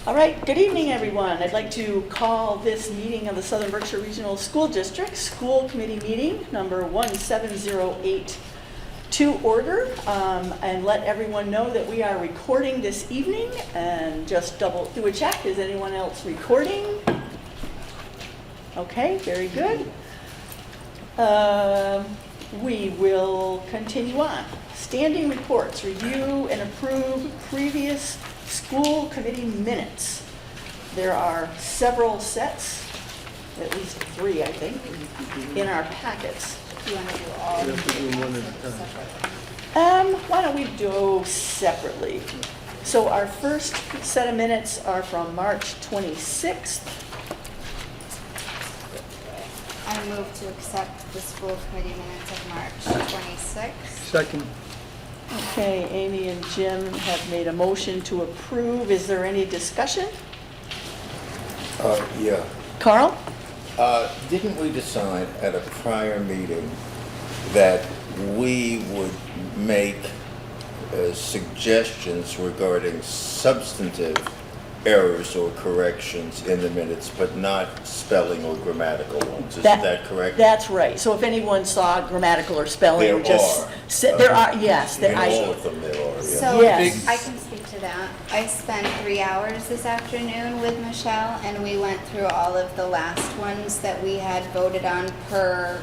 All right, good evening, everyone. I'd like to call this meeting of the Southern Berkshire Regional School District School Committee meeting number 1708 to order, and let everyone know that we are recording this evening, and just do a check. Is anyone else recording? Okay, very good. We will continue on. Standing reports, review and approve previous school committee minutes. There are several sets, at least 3, I think, in our packets. You want to do all of them? Why don't we do separately? So our first set of minutes are from March 26th. I move to accept the school committee minutes of March 26th. Second. Okay, Amy and Jim have made a motion to approve. Is there any discussion? Yeah. Carl? Didn't we decide at a prior meeting that we would make suggestions regarding substantive errors or corrections in the minutes, but not spelling or grammatical ones? Is that correct? That's right. So if anyone saw grammatical or spelling, There just are. There are, yes. In all of them there are, yeah. So Yes. I can speak to that. I spent 3 hours this afternoon with Michelle, and we went through all of the last ones that we had voted on per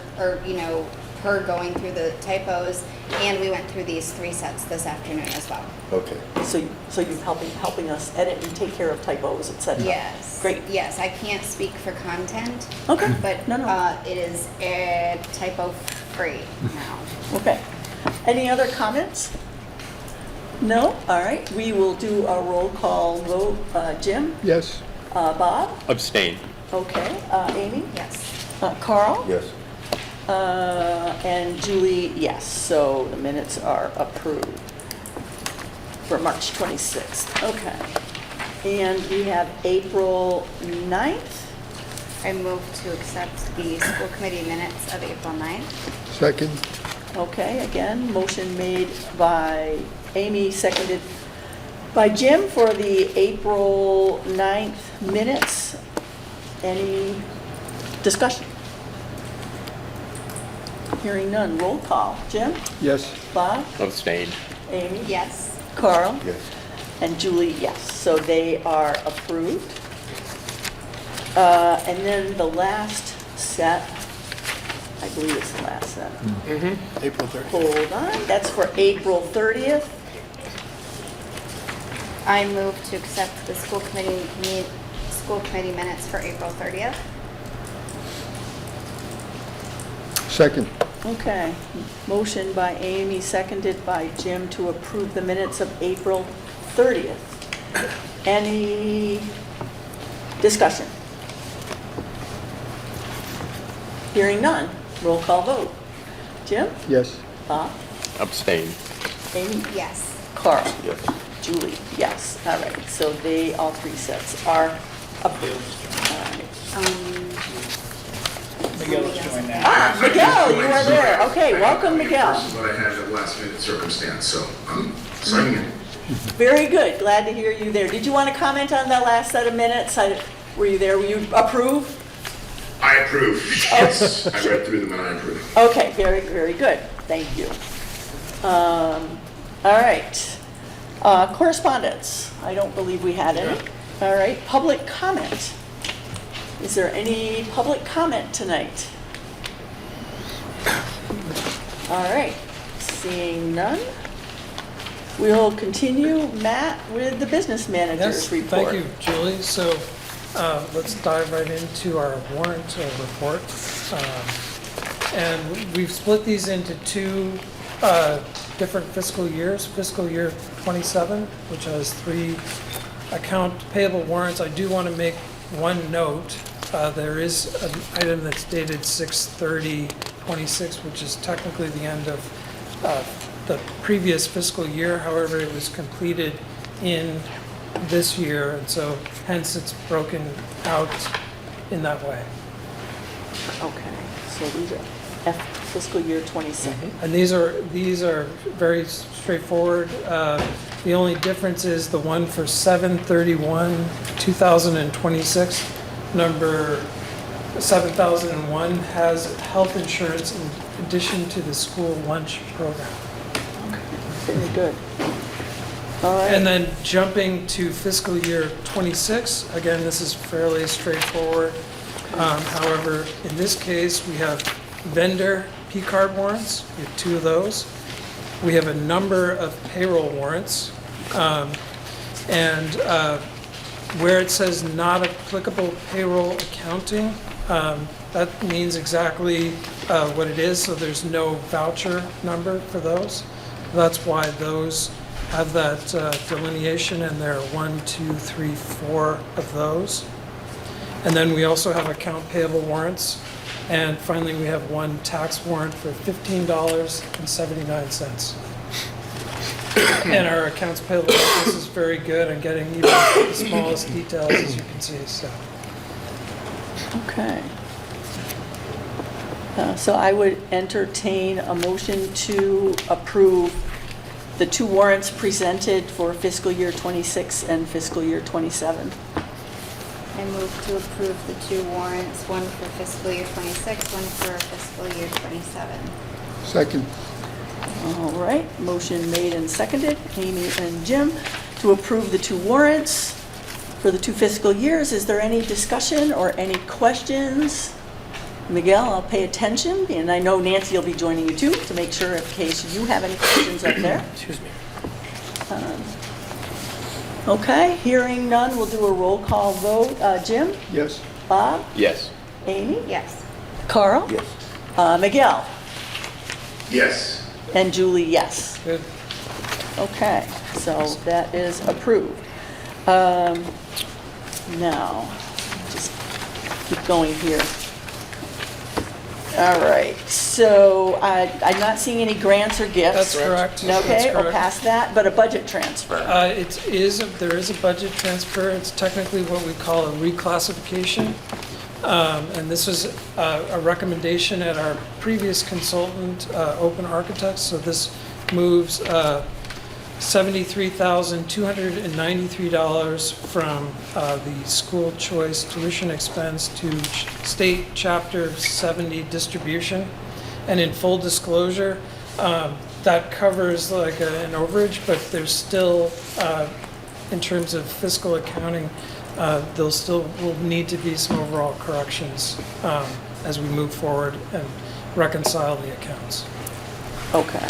going through the typos, and we went through these 3 sets this afternoon as well. Okay. So you're helping us edit and take care of typos, et cetera. Yes. Great. Yes, I can't speak for content. Okay. But No. it is typo free now. Okay. Any other comments? No? All right. We will do a roll call vote. Jim? Yes. Bob? Abstain. Okay. Amy? Yes. Carl? Yes. And Julie, yes. So the minutes are approved for March 26th. Okay. And we have April 9th. I move to accept the school committee minutes of April 9th. Second. Okay, again, motion made by Amy, seconded by Jim for the April 9th minutes. Any discussion? Hearing none, roll call. Jim? Yes. Bob? Abstain. Amy? Yes. Carl? Yes. And Julie, yes. So they are approved. And then the last set, I believe it's the last set. April 30th. Hold on, that's for April 30th. I move to accept the school committee minutes for April 30th. Second. Okay, motion by Amy, seconded by Jim to approve the minutes of April 30th. Any discussion? Hearing none, roll call vote. Jim? Yes. Bob? Abstain. Amy? Yes. Carl? Yes. Julie? Yes. All right, so all 3 sets are approved. All right. Miguel's doing that. Miguel, you are there. Okay, welcome, Miguel. Versus what I had at last minute circumstance, so I'm signing in. Very good. Glad to hear you there. Did you want to comment on that last set of minutes? Were you there? Will you approve? I approve. Yes, I read through them and I approve. Okay, very, very good. Thank you. All right. Correspondence. I don't believe we had any. All right. Public comment. Is there any public comment tonight? All right. Seeing none, we'll continue, Matt, with the business manager's report. Thank you, Julie. So let's dive right into our warrant report. And we've split these into 2 different fiscal years. Fiscal year 27, which has 3 account payable warrants. I do want to make one note. There is an item that's dated 6/30/26, which is technically the end of the previous fiscal year. However, it was completed in this year, and so hence it's broken out in that way. Okay, so these are fiscal year 26. And these are very straightforward. The only difference is the one for 7/31/2026, number 7001 has health insurance in addition to the school lunch program. Very good. All right. And then jumping to fiscal year '26, again, this is fairly straightforward. However, in this case, we have vendor P-card warrants, we have 2 of those. We have a number of payroll warrants. And where it says not applicable payroll accounting, that means exactly what it is, so there's no voucher number for those. That's why those have that delineation, and there are 1, 2, 3, 4 of those. And then we also have account payable warrants. And finally, we have 1 tax warrant for $15.79. And our accounts payable office is very good and getting even the smallest details, as you can see, so. Okay. So I would entertain a motion to approve the 2 warrants presented for fiscal year '26 and fiscal year '27. I move to approve the 2 warrants, one for fiscal year '26, one for fiscal year '27. Second. All right, motion made and seconded, Amy and Jim, to approve the 2 warrants for the 2 fiscal years. Is there any discussion or any questions? Miguel, I'll pay attention, and I know Nancy will be joining you too, to make sure in case you have any questions up there. Excuse me. Okay, hearing none, we'll do a roll call vote. Jim? Yes. Bob? Yes. Amy? Yes. Carl? Yes. Miguel? Yes. And Julie, yes. Good. Okay, so that is approved. Now, just keep going here. All right, so I'm not seeing any grants or gifts. That's correct. That's Okay, we'll correct. pass that, but a budget transfer. There is a budget transfer. It's technically what we call a reclassification. And this was a recommendation at our previous consultant, Open Architects. So this moves $73,293 from the school choice tuition expense to state chapter 70 distribution. And in full disclosure, that covers like an overage, but there's still, in terms of fiscal accounting, there'll still will need to be some overall corrections as we move forward and reconcile the accounts. Okay.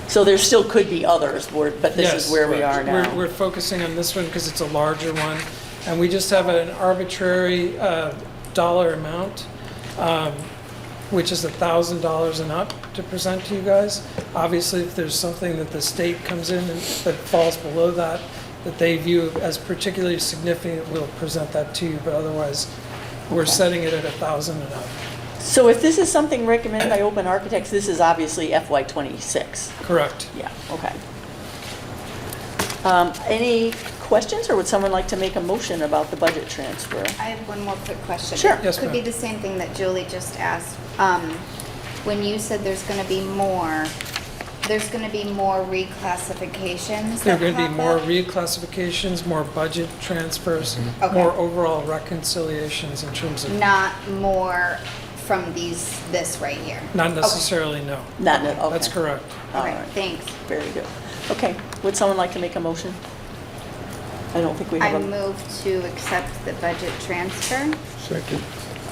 So there still could be others, but this is Yes, where we are now. We're focusing on this one because it's a larger one, and we just have an arbitrary dollar amount, which is $1,000 and up to present to you guys. Obviously, if there's something that the state comes in and that falls below that they view as particularly significant, we'll present that to you, but otherwise, we're setting it at 1,000 and up. So if this is something recommended by Open Architects, this is obviously FY '26. Correct. Yeah, okay. Any questions, or would someone like to make a motion about the budget transfer? I have one more quick question. Sure. Yes, Could be ma'am. the same thing that Julie just asked. When you said there's going to be more reclassifications There are that going to be pop more up? reclassifications, more budget transfers, Okay. more overall reconciliations in terms of, Not more from this right here. not necessarily, no. Not, okay. That's correct. All Okay, right. thanks. Very good. Okay, would someone like to make a motion? I don't think we I have a, move to accept the budget transfer Second.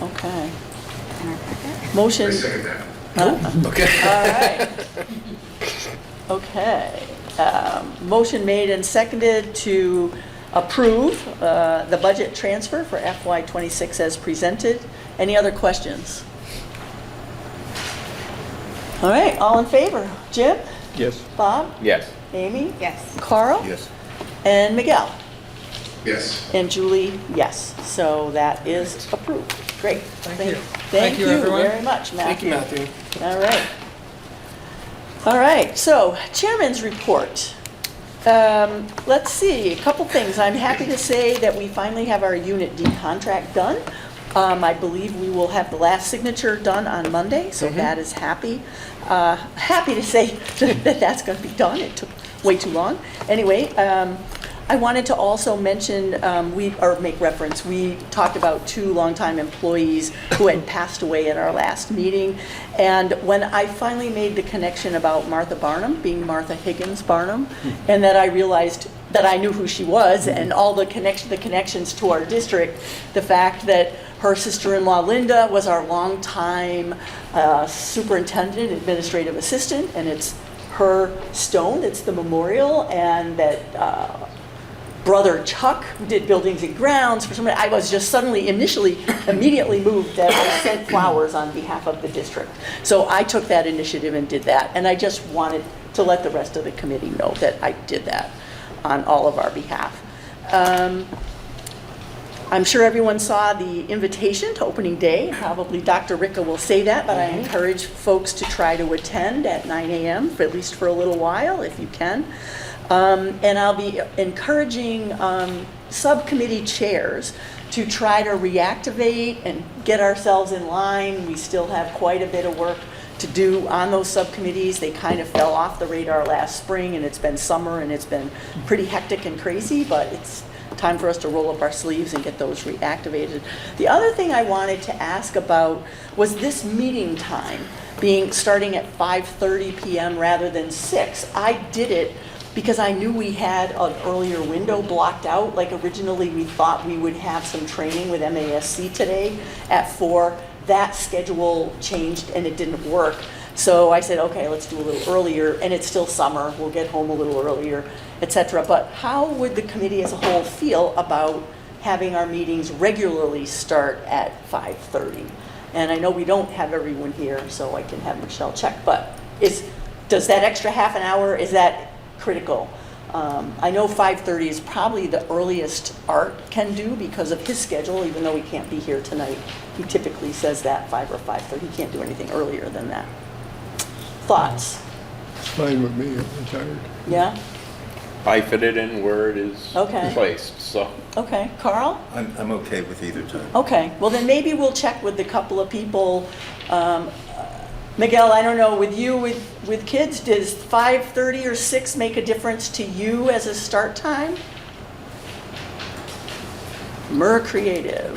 okay. in our packet. Motion, I second that. Okay. all right. Okay. Motion made and seconded to approve the budget transfer for FY '26 as presented. Any other questions? All right, all in favor? Jim? Yes. Bob? Yes. Amy? Yes. Carl? Yes. And Miguel? Yes. And Julie, yes. So that is approved. Great. Thank you. Thank Thank you, you everyone. very much, Thank you, Matthew. Matthew. All right. All right, so Chairman's report. Let's see, a couple things. I'm happy to say that we finally have our Unit D contract done. I believe we will have the last signature done on Monday, so that is happy. Happy to say that that's going to be done. It took way too long. Anyway, I wanted to also mention, make reference, we talked about 2 longtime employees who had passed away at our last meeting. And when I finally made the connection about Martha Barnum, being Martha Higgins Barnum, and that I realized that I knew who she was and all the connections to our district, the fact that her sister-in-law Linda was our longtime superintendent, administrative assistant, and it's her stone, it's the memorial, and that brother Chuck did buildings and grounds for somebody. I was just immediately moved that I sent flowers on behalf of the district. So I took that initiative and did that. And I just wanted to let the rest of the committee know that I did that on all of our behalf. I'm sure everyone saw the invitation to opening day. Probably Dr. Ricka will say that, but I encourage folks to try to attend at 9 a.m., at least for a little while, if you can. And I'll be encouraging subcommittee chairs to try to reactivate and get ourselves in line. We still have quite a bit of work to do on those subcommittees. They kind of fell off the radar last spring, and it's been summer, and it's been pretty hectic and crazy, but it's time for us to roll up our sleeves and get those reactivated. The other thing I wanted to ask about was this meeting time starting at 5:30 p.m. rather than 6. I did it because I knew we had an earlier window blocked out. Like originally we thought we would have some training with MASC today at 4. That schedule changed and it didn't work. So I said, okay, let's do a little earlier, and it's still summer, we'll get home a little earlier, etc. But how would the committee as a whole feel about having our meetings regularly start at 5:30? And I know we don't have everyone here, so I can have Michelle check, but does that extra half an hour, is that critical? I know 5:30 is probably the earliest Art can do because of his schedule, even though he can't be here tonight. He typically says that 5 or 5:30, he can't do anything earlier than that. Thoughts? It's fine with me, I'm retired. Yeah? I fit it in where it is Okay. placed, so. Okay, Carl? I'm okay with either time. Okay, well then maybe we'll check with a couple of people. Miguel, I don't know, with you, with kids, does 5:30 or 6 make a difference to you as a start time? Creative.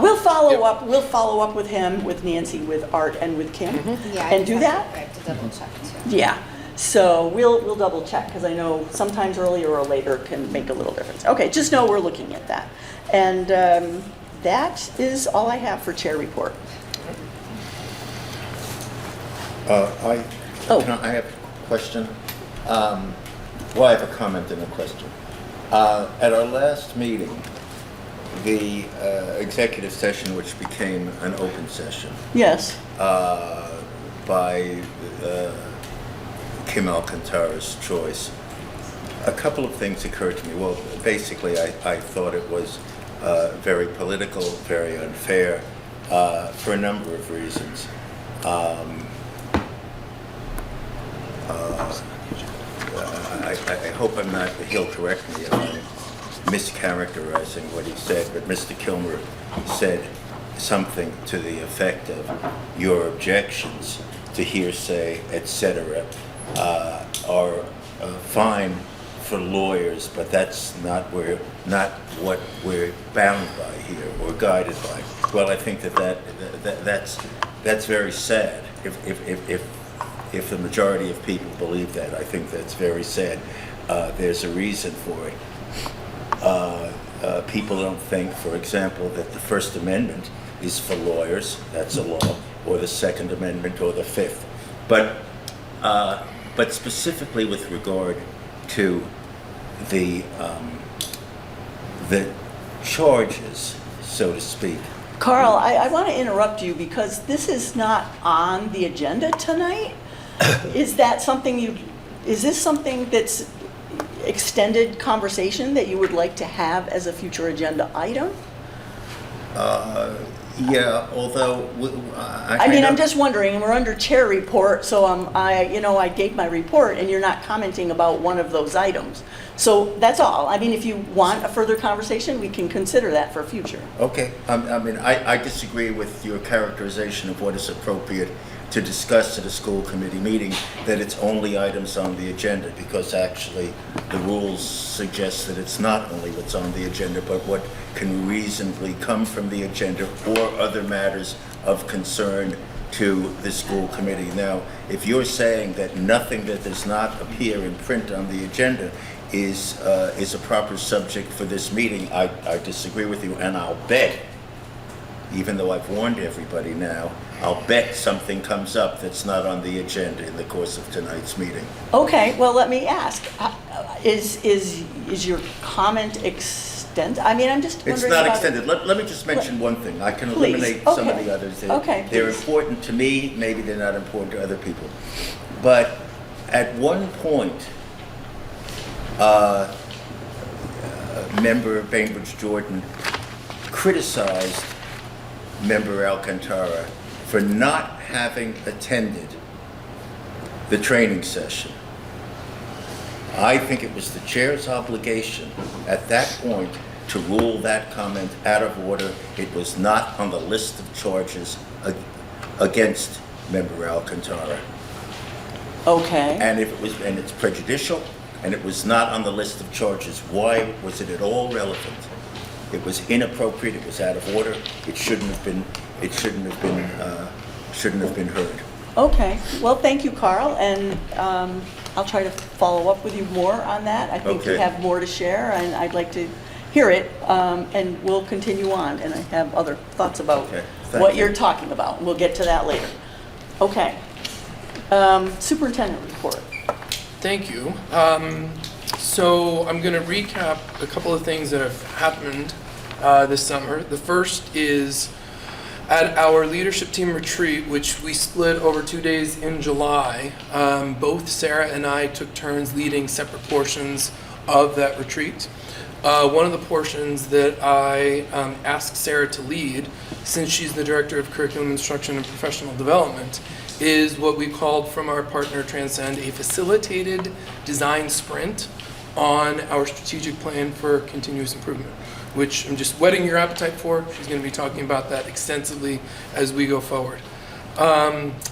We'll follow up with him, with Nancy, with Art, and with Kim, Yeah, I and do just that? have to double check too. Yeah, so we'll double check, because I know sometimes earlier or later can make a little difference. Okay, just know we're looking at that. And that is all I have for chair report. I have a question. Well, I have a comment and a question. At our last meeting, the executive session, which became an open session Yes, by Kim Alcantara's choice, a couple of things occurred to me. Well, basically, I thought it was very political, very unfair, for a number of reasons. I hope I'm not, he'll correct me if I'm mischaracterizing what he said, but Mr. Kilmer said something to the effect of your objections to hearsay, etc., are fine for lawyers, but that's not what we're bound by here or guided by. Well, I think that's very sad. If the majority of people believe that, I think that's very sad. There's a reason for it. People don't think, for example, that the First Amendment is for lawyers, that's a law, or the Second Amendment, or the Fifth. But specifically with regard to the charges, so to speak. Carl, I want to interrupt you because this is not on the agenda tonight. Is this something that's extended conversation that you would like to have as a future agenda item? Yeah, although I'm just wondering, we're under chair report, so I gave my report and you're not commenting about one of those items. So that's all. I mean, if you want a further conversation, we can consider that for future. Okay, I disagree with your characterization of what is appropriate to discuss at a school committee meeting, that it's only items on the agenda, because actually the rules suggest that it's not only what's on the agenda, but what can reasonably come from the agenda or other matters of concern to the school committee. Now, if you're saying that nothing that does not appear in print on the agenda is a proper subject for this meeting, I disagree with you, and I'll bet, even though I've warned everybody now, I'll bet something comes up that's not on the agenda in the course of tonight's meeting. Okay, well, let me ask, is your comment extended? I mean, I'm just wondering It's not about- extended. Let me just mention one thing. I can Please. eliminate some of Okay. the others. Okay, They're please. important to me, maybe they're not important to other people. But at one point, Member Bainbridge Jordan criticized Member Alcantara for not having attended the training session. I think it was the chair's obligation at that point to rule that comment out of order. It was not on the list of charges against Member Alcantara. Okay, And if it was, and it's prejudicial, and it was not on the list of charges, why was it at all relevant? It was inappropriate, it was out of order, it shouldn't have been heard. okay. Well, thank you, Carl, and I'll try to follow up with you more on that. I think you Okay. have more to share, and I'd like to hear it, and we'll continue on, and I have other thoughts about Okay, thank what you. you're talking about. We'll get to that later. Okay. Superintendent report. Thank you. So I'm going to recap a couple of things that have happened this summer. The first is at our leadership team retreat, which we split over 2 days in July. Both Sarah and I took turns leading separate portions of that retreat. One of the portions that I asked Sarah to lead, since she's the Director of Curriculum Instruction and Professional Development, is what we called from our partner Transcend a facilitated design sprint on our strategic plan for continuous improvement, which I'm just whetting your appetite for. She's going to be talking about that extensively as we go forward.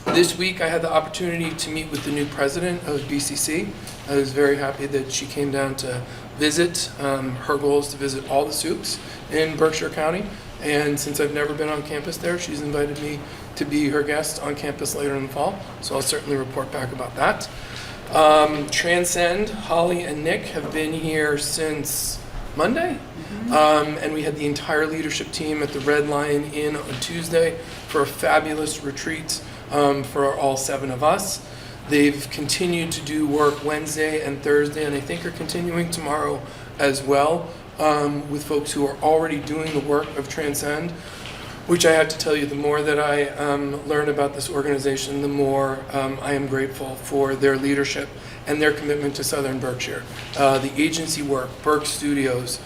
This week I had the opportunity to meet with the new president of BCC. I was very happy that she came down to visit. Her goal is to visit all the SUPs in Berkshire County, and since I've never been on campus there, she's invited me to be her guest on campus later in the fall, so I'll certainly report back about that. Transcend, Holly and Nick have been here since Monday, and we had the entire leadership team at the Red Lion Inn on Tuesday for a fabulous retreat for all 7 of us. They've continued to do work Wednesday and Thursday, and I think are continuing tomorrow as well with folks who are already doing the work of Transcend, which I have to tell you, the more that I learn about this organization, the more I am grateful for their leadership and their commitment to Southern Berkshire. The agency work, Berk Studios,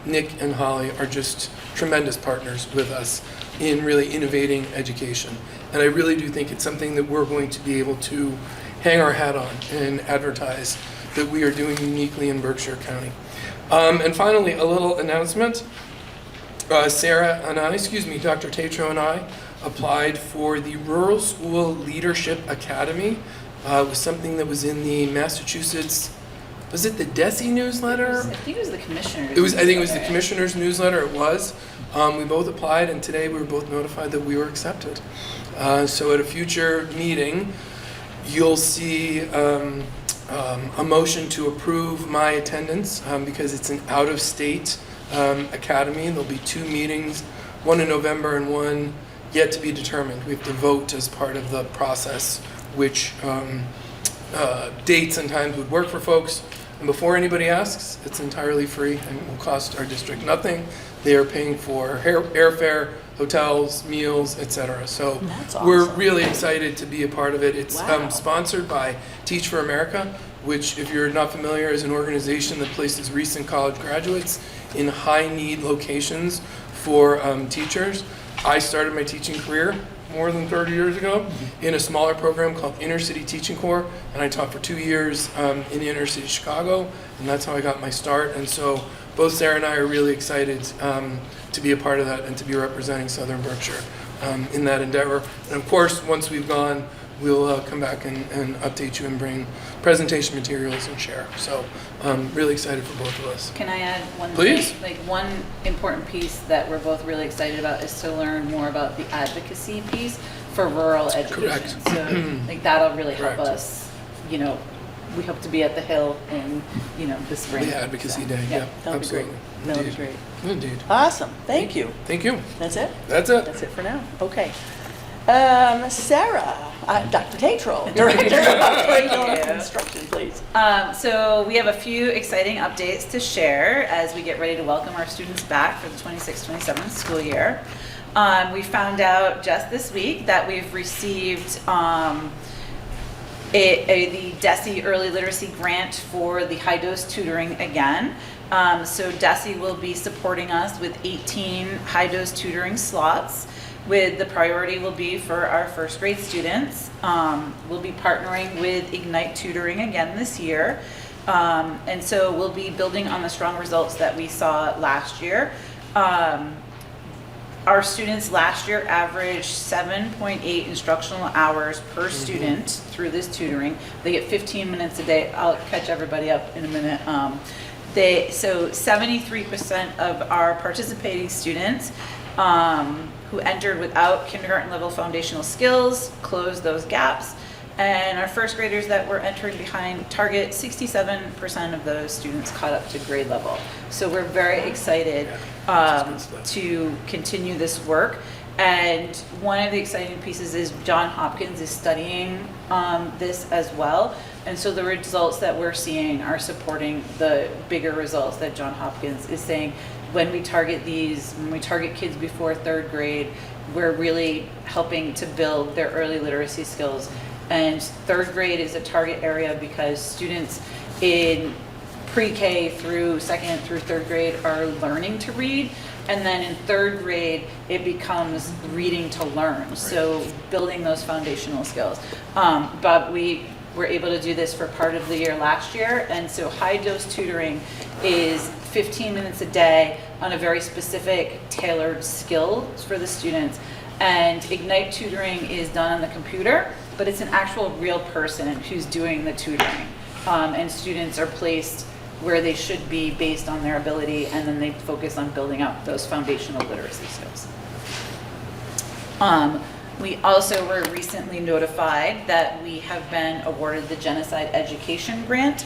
Nick and Holly are just tremendous partners with us in really innovating education. And I really do think it's something that we're going to be able to hang our hat on and advertise that we are doing uniquely in Berkshire County. And finally, a little announcement. Sarah and I, Dr. Tatro and I applied for the Rural School Leadership Academy. It was something that was in the Massachusetts, was it the DESE newsletter? I think it was the commissioner's. I think it was the commissioner's newsletter, it was. We both applied, and today we were both notified that we were accepted. So at a future meeting, you'll see a motion to approve my attendance because it's an out-of-state academy. There'll be 2 meetings, one in November and one yet to be determined. We have to vote as part of the process which dates and times would work for folks. And before anybody asks, it's entirely free and it will cost our district nothing. They are paying for airfare, hotels, meals, etc. So That's we're awesome. really excited to be a part of it. It's Wow. sponsored by Teach for America, which, if you're not familiar, is an organization that places recent college graduates in high-need locations for teachers. I started my teaching career more than 30 years ago in a smaller program called Inner City Teaching Corps, and I taught for 2 years in inner city Chicago, and that's how I got my start. And so both Sarah and I are really excited to be a part of that and to be representing Southern Berkshire in that endeavor. And of course, once we've gone, we'll come back and update you and bring presentation materials and share. So really excited for both of us. Can I add one Please. thing? Like one important piece that we're both really excited about is to learn more about the advocacy piece for rural education. Correct. So like that'll really help Correct. us, you know, we hope to be at the Hill in, you know, the spring. The Advocacy So, Day, yeah, that'll be great. absolutely. That'll be Indeed. great. Indeed. Awesome, thank you. Thank you. That's it? That's it. That's it for now, okay. Sarah, Dr. Tatro, Director of Curriculum and Instruction, please. So we have a few exciting updates to share as we get ready to welcome our students back for the 26-27 school year. We found out just this week that we've received the DESE Early Literacy Grant for the high dose tutoring again. So DESE will be supporting us with 18 high dose tutoring slots, with the priority will be for our first grade students. We'll be partnering with Ignite Tutoring again this year. And so we'll be building on the strong results that we saw last year. Our students last year averaged 7.8 instructional hours per student through this tutoring. They get 15 minutes a day. I'll catch everybody up in a minute. So 73% of our participating students who entered without kindergarten level foundational skills closed those gaps. And our first graders that were entering behind target, 67% of those students caught up to grade level. So we're very excited to continue this work. And one of the exciting pieces is Johns Hopkins is studying this as well. And so the results that we're seeing are supporting the bigger results that Johns Hopkins is saying. When we target kids before third grade, we're really helping to build their early literacy skills. And third grade is a target area because students in pre-K through second through third grade are learning to read. And then in third grade, it becomes reading to learn. Right. So building those foundational skills. But we were able to do this for part of the year last year. And so high dose tutoring is 15 minutes a day on a very specific tailored skills for the students. And Ignite Tutoring is done on the computer, but it's an actual real person who's doing the tutoring. And students are placed where they should be based on their ability, and then they focus on building up those foundational literacy skills. We also were recently notified that we have been awarded the Genocide Education Grant.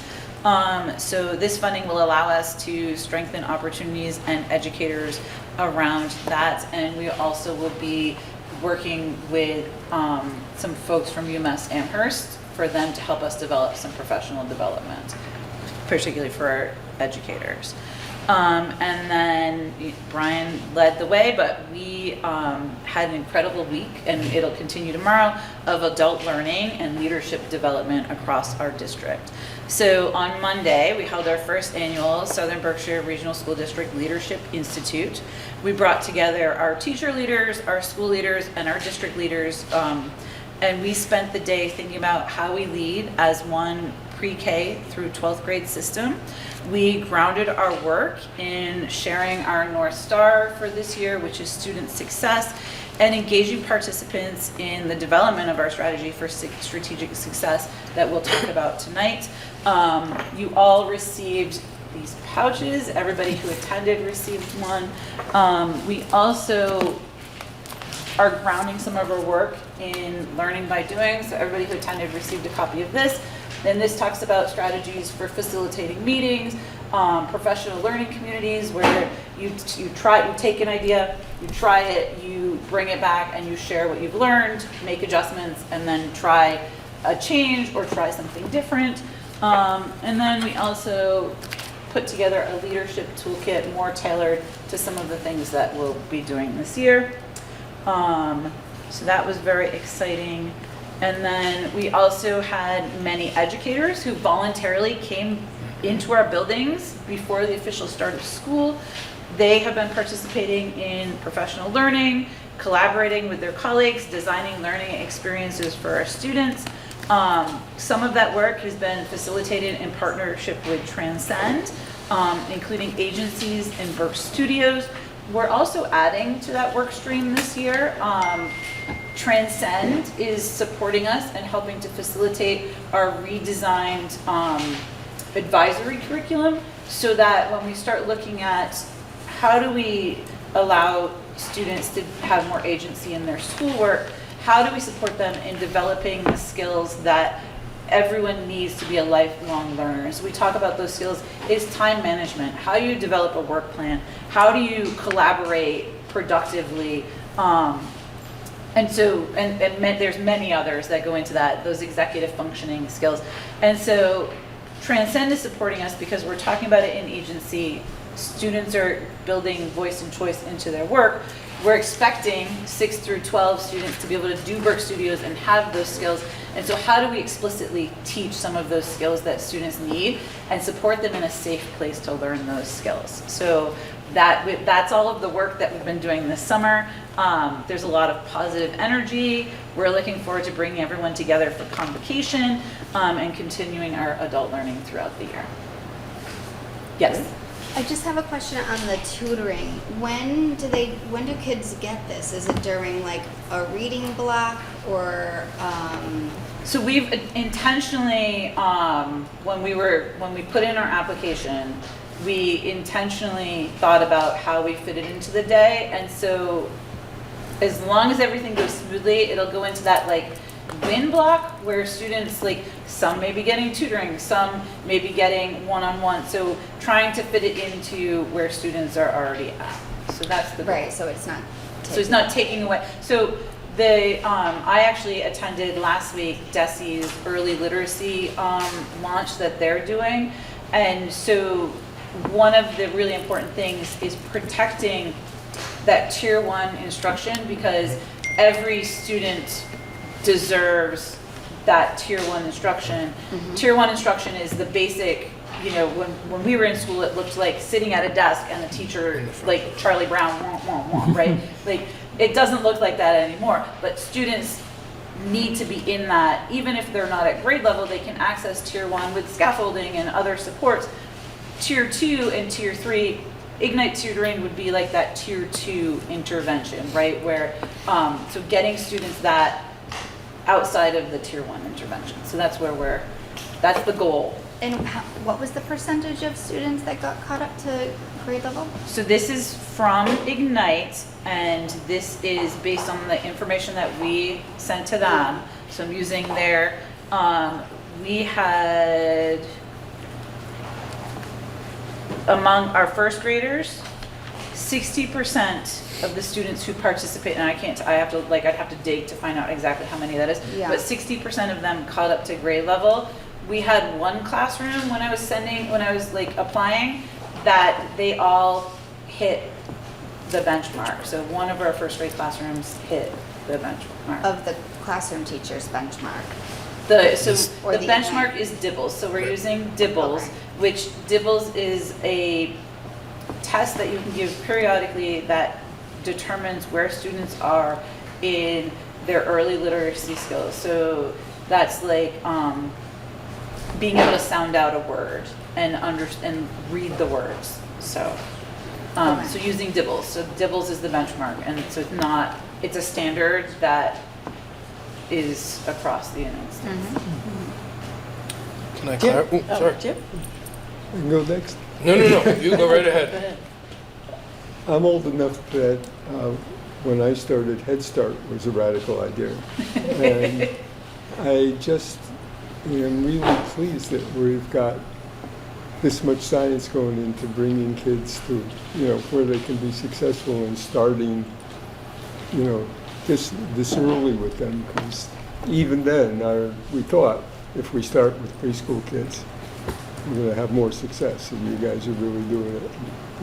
So this funding will allow us to strengthen opportunities and educators around that. And we also will be working with some folks from UMass Amherst for them to help us develop some professional development, particularly for our educators. And then Brian led the way, but we had an incredible week, and it'll continue tomorrow, of adult learning and leadership development across our district. So on Monday, we held our first annual Southern Berkshire Regional School District Leadership Institute. We brought together our teacher leaders, our school leaders, and our district leaders, and we spent the day thinking about how we lead as one pre-K through 12th grade system. We grounded our work in sharing our North Star for this year, which is student success, and engaging participants in the development of our strategy for strategic success that we'll talk about tonight. You all received these pouches. Everybody who attended received one. We also are grounding some of our work in learning by doing. So everybody who attended received a copy of this. And this talks about strategies for facilitating meetings, professional learning communities, where you take an idea, you try it, you bring it back, and you share what you've learned, make adjustments, and then try a change or try something different. And then we also put together a leadership toolkit more tailored to some of the things that we'll be doing this year. So that was very exciting. And then we also had many educators who voluntarily came into our buildings before the official start of school. They have been participating in professional learning, collaborating with their colleagues, designing learning experiences for our students. Some of that work has been facilitated in partnership with Transcend, including agencies and Berk Studios. we're also adding to that work stream this year. Transcend is supporting us and helping to facilitate our redesigned advisory curriculum, so that when we start looking at how do we allow students to have more agency in their schoolwork, how do we support them in developing the skills that everyone needs to be a lifelong learner. So we talk about those skills. It's time management. How do you develop a work plan? How do you collaborate productively? There's many others that go into that, those executive functioning skills. And so Transcend is supporting us because we're talking about it in agency. Students are building voice and choice into their work. We're expecting 6 through 12 students to be able to do Berk Studios and have those skills. And so how do we explicitly teach some of those skills that students need and support them in a safe place to learn those skills? So that's all of the work that we've been doing this summer. There's a lot of positive energy. We're looking forward to bringing everyone together for convocation and continuing our adult learning throughout the year. Yes? I just have a question on the tutoring. When do kids get this? Is it during like a reading block or? So we've intentionally, when we put in our application, we intentionally thought about how we fit it into the day. And so as long as everything goes smoothly, it'll go into that like win block where students, like some may be getting tutoring, some may be getting one-on-one. So trying to fit it into where students are already at. So that's the goal. Right, so it's not. So it's not taking away. So I actually attended last week DESI's early literacy launch that they're doing. And so one of the really important things is protecting that tier 1 instruction, because every student deserves that tier 1 instruction. Mm-hmm. Tier 1 instruction is the basic, when we were in school, it looked like sitting at a desk and the teacher, like Charlie Brown, right? Like, it doesn't look like that anymore, but students need to be in that. Even if they're not at grade level, they can access tier 1 with scaffolding and other supports. Tier 2 and tier 3, Ignite tutoring would be like that tier 2 intervention, right? Where, so getting students that outside of the tier 1 intervention. So that's where that's the goal. And what was the percentage of students that got caught up to grade level? So this is from Ignite, and this is based on the information that we sent to them. So I'm using their, we had, among our first graders, 60% of the students who participate, and I'd have to dig to find out exactly how many that is, but 60% of them caught up to grade level. We had one classroom when I was like applying, that they all hit the benchmark. So one of our first grade classrooms hit the benchmark. Of the classroom teacher's benchmark. The the benchmark is DIBELS. So we're using DIBELS, Okay. which DIBELS is a test that you can give periodically that determines where students are in their early literacy skills. So that's like being able to sound out a word and read the words. So Okay. so using DIBELS. So DIBELS is the benchmark, and so it's a standard that is across the United States. Can I Jim? clarify? Sorry. Jim? I can go next. No. You go right Go ahead. ahead. I'm old enough that when I started, Head Start was a radical idea. And I just am really pleased that we've got this much science going into bringing kids to, where they can be successful in starting, this early with them. Because even then, we thought if we start with preschool kids, we're going to have more success, and you guys are really doing it.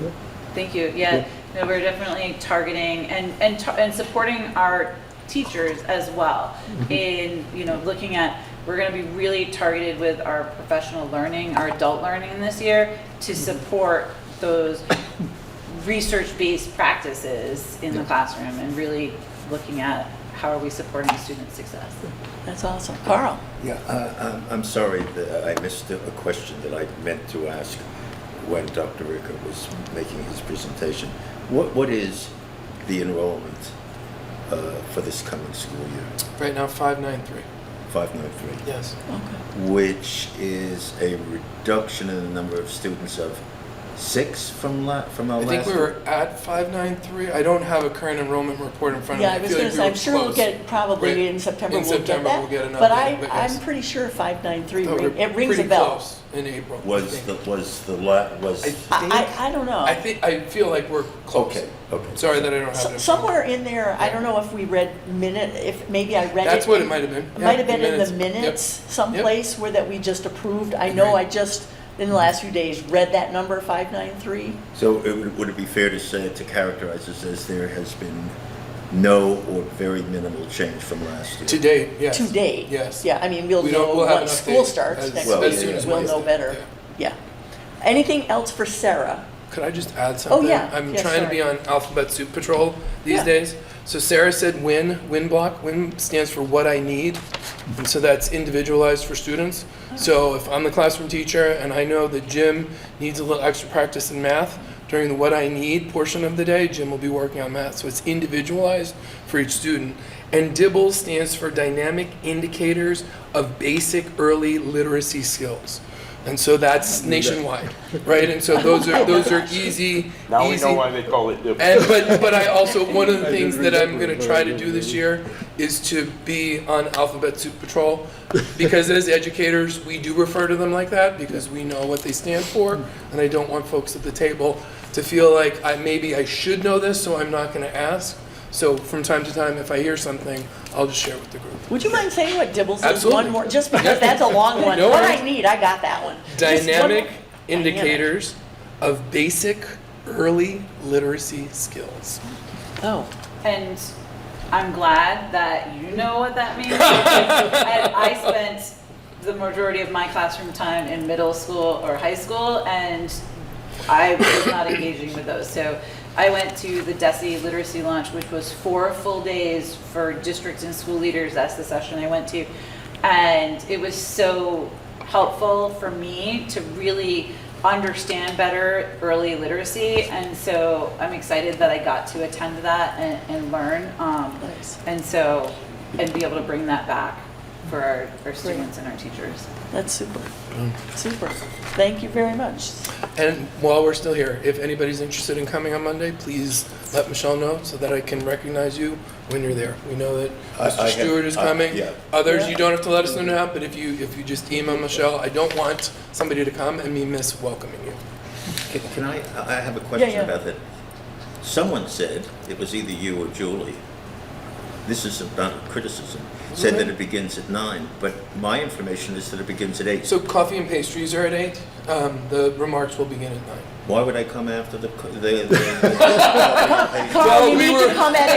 Yeah. Thank you. Yeah, no, we're definitely targeting and supporting our teachers as well in, looking at, we're going to be really targeted with our professional learning, our adult learning this year to support those research-based practices in the classroom and really looking at how are we supporting student success. That's awesome. Carl? Yeah, I'm sorry that I missed a question that I meant to ask. when Dr. Ricker was making his presentation. What is the enrollment for this coming school year? Right now, 593. 593. Yes. Which is a reduction in the number of students of 6 from our I last think we year? were at 593. I don't have a current enrollment report in front of me. Yeah, I was feel going like to say, we I'm were sure we'll close. get, probably Right. in September, In we'll get September, that. we'll get an But update, but yes. I'm pretty sure 593, Oh, we're it rings a pretty bell. close in April. I Was think. I don't know. I feel like we're close. Okay. Sorry that I don't have it. in front of me. Somewhere in there, I don't know if we read if maybe I read it. That's what it might have been. It might have Yeah, been in the Yep. minutes someplace where that we just approved. I know I just, in the last few days, read that number, 593. So would it be fair to say, to characterize this as there has been no or very minimal change from last year? To date, yes. To date. Yes. Yeah, I mean, we'll We don't- know we'll have an once school update starts as- next well, week. as soon as We'll know Wednesday, better. Yeah. Anything else for Sarah? Could I just add something? yeah. I'm Yeah, trying to be sorry. on alphabet soup patrol these Yeah. days. So Sarah said win block. Win stands for what I need. And so that's individualized for students. So if I'm the classroom teacher and I know that Jim needs a little extra practice in math, during the what I need portion of the day, Jim will be working on math. So it's individualized for each student. And DIBBLE stands for Dynamic Indicators of Basic Early Literacy Skills. And so that's nationwide, right? And so those are easy. Now we easy. know why they call it dip. And but I also, one of the I things didn't that I'm remember, gonna but try I to did do this read. year is to be on Alphabet Soup Patrol. Because as educators, we do refer to them like that because we know what they stand for. And I don't want folks at the table to feel like maybe I should know this, so I'm not gonna ask. So from time to time, if I hear something, I'll just share with the group. Would you mind saying what Dibbles is? Absolutely. One more, just because that's a long one. No What worries. I need, I got that one. Just one Dynamic more. indicators of basic early literacy skills. Oh, And I'm glad that you know what that means. I spent the majority of my classroom time in middle school or high school, and I was not engaging with those. So I went to the DESE Literacy Launch, which was 4 full days for districts and school leaders. That's the session I went to. And it was so helpful for me to really understand better early literacy. And so I'm excited that I got to attend that and learn. Nice. And be able to bring that back for our students and our teachers. that's super. Super. Thank you very much. And while we're still here, if anybody's interested in coming on Monday, please let Michelle know so that I can recognize you when you're there. We know that I Mr. have- Stewart is coming. yeah. Others, Yeah. you don't have to let us know now, but if you just email Michelle, I don't want somebody to come and me miss welcoming you. Can I have a question Yeah. about that. Someone said, it was either you or Julie, this is not a criticism, said that it begins at 9, but my information is that it begins at 8. So coffee and pastries are at 8. The remarks will begin at 9. Why would I come after the Carl, you we need were- to come at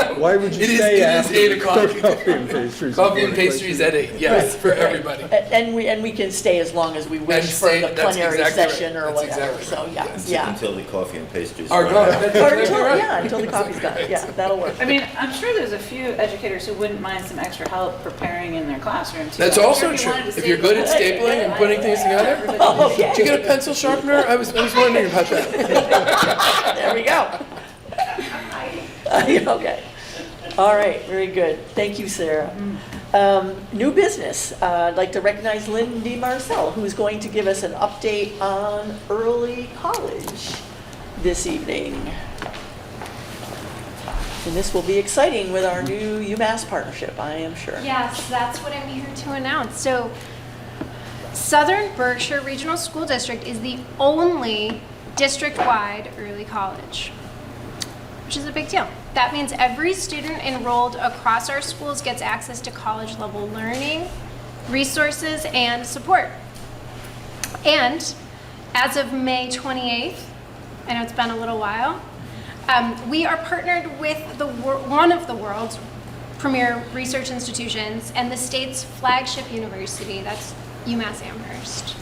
8. Why would you It is- say it is after 8 o'clock. coffee and pastries? Coffee and pastries at 8, yes, for everybody. And we can stay as long as we wish And for stay- the that's plenary exactly right. session or That's whatever. exactly So, right. yeah, Yes. yeah. Until the coffee and pastries Are run gone. out. That's Or exactly until, right. yeah, until the That's coffee's exactly gone. right. Yeah, that'll work. I mean, I'm sure there's a few educators who wouldn't mind some extra help preparing in their classroom too. That's I'm also sure true. wanted to If you're save good at money, stapling and putting things together. Oh, okay. Did you get a pencil sharpener? I was wondering about that. There we go. Okay. All right, very good. Thank you, Sarah. New business. I'd like to recognize Lynn DeMarcel, who's going to give us an update on early college this evening. And this will be exciting with our new UMass partnership, I am sure. Yes, that's what I'm here to announce. So, Southern Berkshire Regional School District is the only district-wide early college, which is a big deal. That means every student enrolled across our schools gets access to college-level learning, resources, and support. And as of May 28th, I know it's been a little while, we are partnered with one of the world's premier research institutions and the state's flagship university, that's UMass Amherst.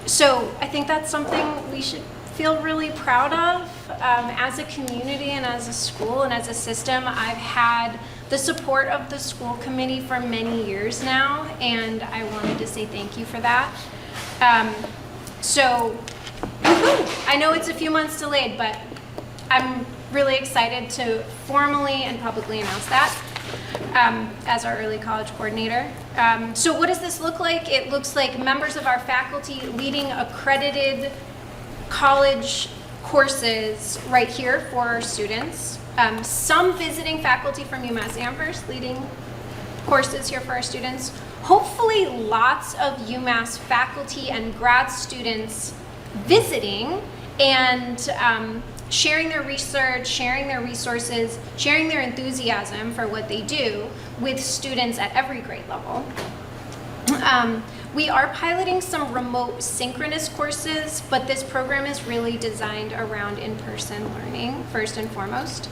So I think that's something we should feel really proud of as a community and as a school and as a system. I've had the support of the school committee for many years now, and I wanted to say thank you for that. So, woohoo! I know it's a few months delayed, but I'm really excited to formally and publicly announce that as our early college coordinator. So what does this look like? It looks like members of our faculty leading accredited college courses right here for our students. Some visiting faculty from UMass Amherst leading courses here for our students. Hopefully lots of UMass faculty and grad students visiting and sharing their research, sharing their resources, sharing their enthusiasm for what they do with students at every grade level. We are piloting some remote synchronous courses, but this program is really designed around in-person learning, first and foremost.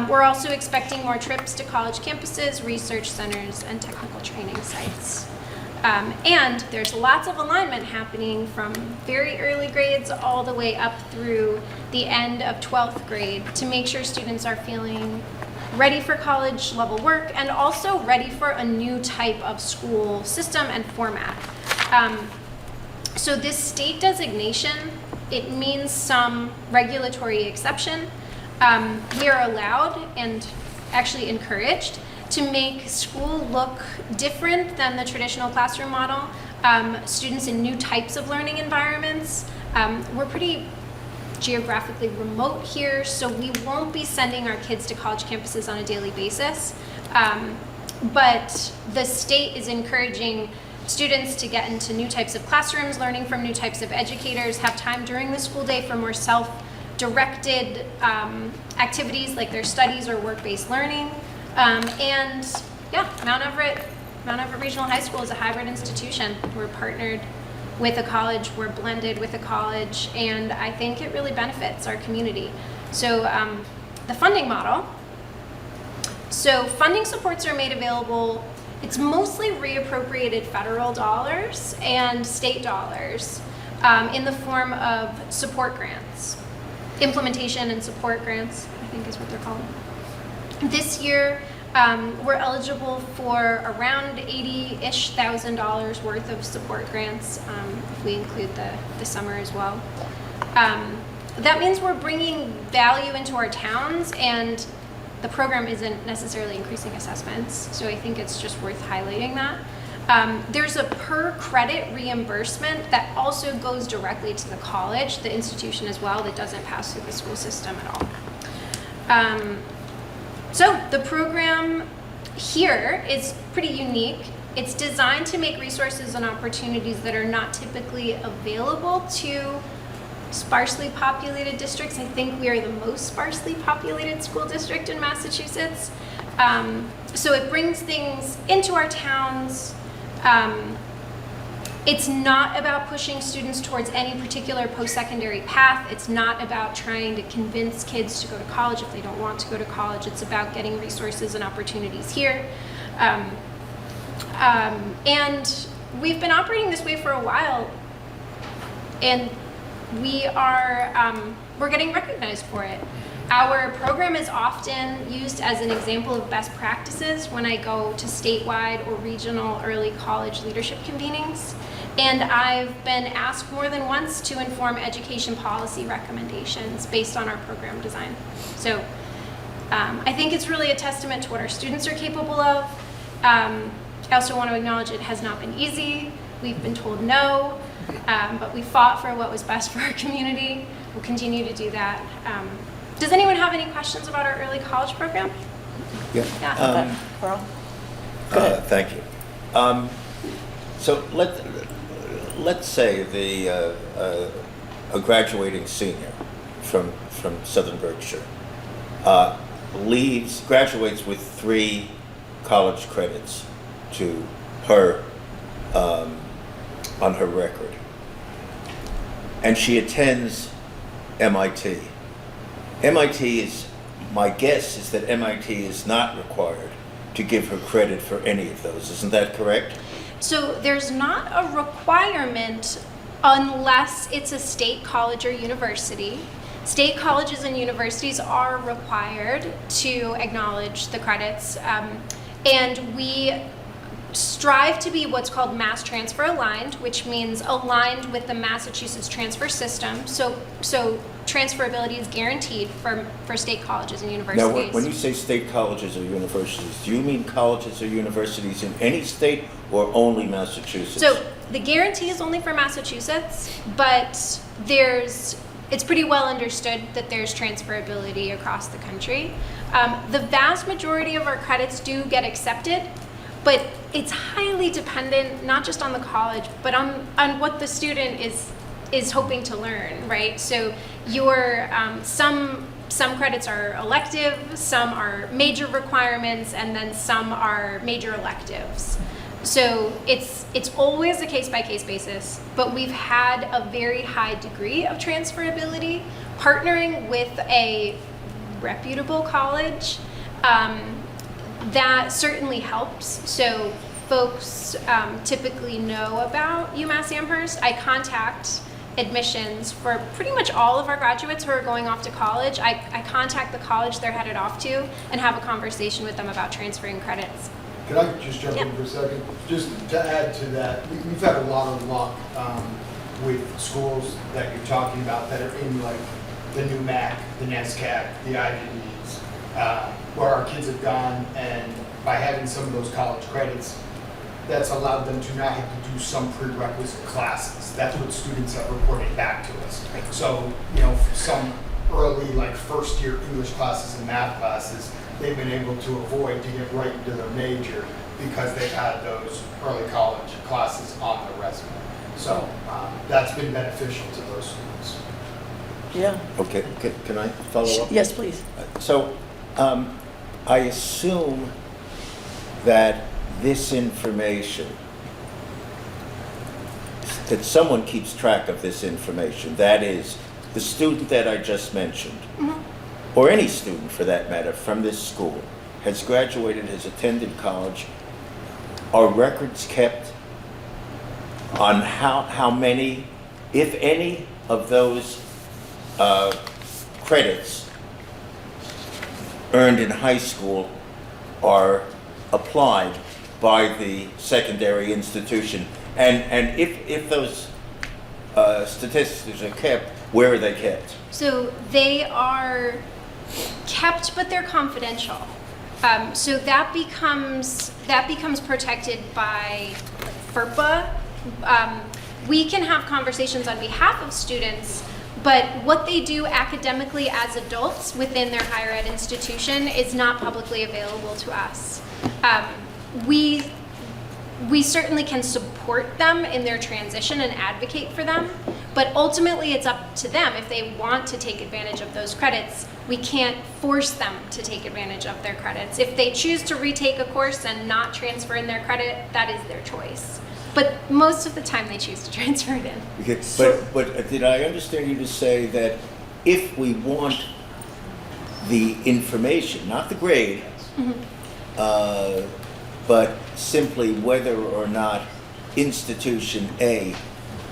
We're also expecting more trips to college campuses, research centers, and technical training sites. And there's lots of alignment happening from very early grades all the way up through the end of 12th grade to make sure students are feeling ready for college level work and also ready for a new type of school system and format. So this state designation, it means some regulatory exception. We are allowed and actually encouraged to make school look different than the traditional classroom model. Students in new types of learning environments. We're pretty geographically remote here, so we won't be sending our kids to college campuses on a daily basis. But the state is encouraging students to get into new types of classrooms, learning from new types of educators, have time during the school day for more self-directed activities like their studies or work-based learning. And yeah, Mount Everett Regional High School is a hybrid institution. We're partnered with a college, we're blended with a college, and I think it really benefits our community. So the funding model. So funding supports are made available, it's mostly reappropriated federal dollars and state dollars in the form of support grants. Implementation and support grants, I think is what they're called. This year, we're eligible for around $80,000-ish worth of support grants, if we include the summer as well. That means we're bringing value into our towns, and the program isn't necessarily increasing assessments, so I think it's just worth highlighting that. There's a per credit reimbursement that also goes directly to the college, the institution as well, that doesn't pass through the school system at all. So the program here is pretty unique. It's designed to make resources and opportunities that are not typically available to sparsely populated districts. I think we are the most sparsely populated school district in Massachusetts. So it brings things into our towns. It's not about pushing students towards any particular post-secondary path. It's not about trying to convince kids to go to college if they don't want to go to college. It's about getting resources and opportunities here. And we've been operating this way for a while, and we're getting recognized for it. Our program is often used as an example of best practices when I go to statewide or regional early college leadership convenings. And I've been asked more than once to inform education policy recommendations based on our program design. So I think it's really a testament to what our students are capable of. I also want to acknowledge it has not been easy. We've been told no, but we fought for what was best for our community. We'll continue to do that. Does anyone have any questions about our early college program? Yeah. Carl? Go ahead. Thank you. So let's say a graduating senior from Southern Berkshire graduates with 3 college credits to her on her record, and she attends MIT. My guess is that MIT is not required to give her credit for any of those. Isn't that correct? So there's not a requirement unless it's a state college or university. State colleges and universities are required to acknowledge the credits, and we strive to be what's called mass transfer aligned, which means aligned with the Massachusetts transfer system. So transferability is guaranteed for state colleges and Now, universities. when you say state colleges or universities, do you mean colleges or universities in any state or only Massachusetts? So the guarantee is only for Massachusetts, but it's pretty well understood that there's transferability across the country. The vast majority of our credits do get accepted, but it's highly dependent not just on the college, but on what the student is hoping to learn, right? So some credits are elective, some are major requirements, and then some are major electives. So it's always a case-by-case basis, but we've had a very high degree of transferability. Partnering with a reputable college, that certainly helps. So folks typically know about UMass Amherst. I contact admissions for pretty much all of our graduates who are going off to college. I contact the college they're headed off to and have a conversation with them about transferring credits. Could I just jump in for a second? Just to add to that, we've had a lot of luck with schools that you're talking about that are in like the new MAC, the NESCAC, the Ivy Leagues, where our kids have gone, and by having some of those college credits, that's allowed them to not have to do some prerequisite classes. That's what students have reported back to us. So, for some early, like first year English classes and math classes, they've been able to avoid to get right into their major because they've had those early college classes on their resume. So that's been beneficial to those students. Yeah. Okay, can I follow up? Yes, please. So, I assume that this information, that someone keeps track of this information, that is, the student that I just mentioned, or any student for that matter from this school, has graduated, has attended college, are records kept on how many, if any, of those credits earned in high school are applied by the secondary institution? And if those statistics are kept, where are they kept? So they are kept, but they're confidential. So that becomes protected by FERPA. We can have conversations on behalf of students, but what they do academically as adults within their higher ed institution is not publicly available to us. We certainly can support them in their transition and advocate for them, but ultimately it's up to them. If they want to take advantage of those credits, we can't force them to take advantage of their credits. If they choose to retake a course and not transfer in their credit, that is their choice. But most of the time they choose to transfer it in. Okay, but did I understand you to say that if we want the information, not the grade, but simply whether or not institution A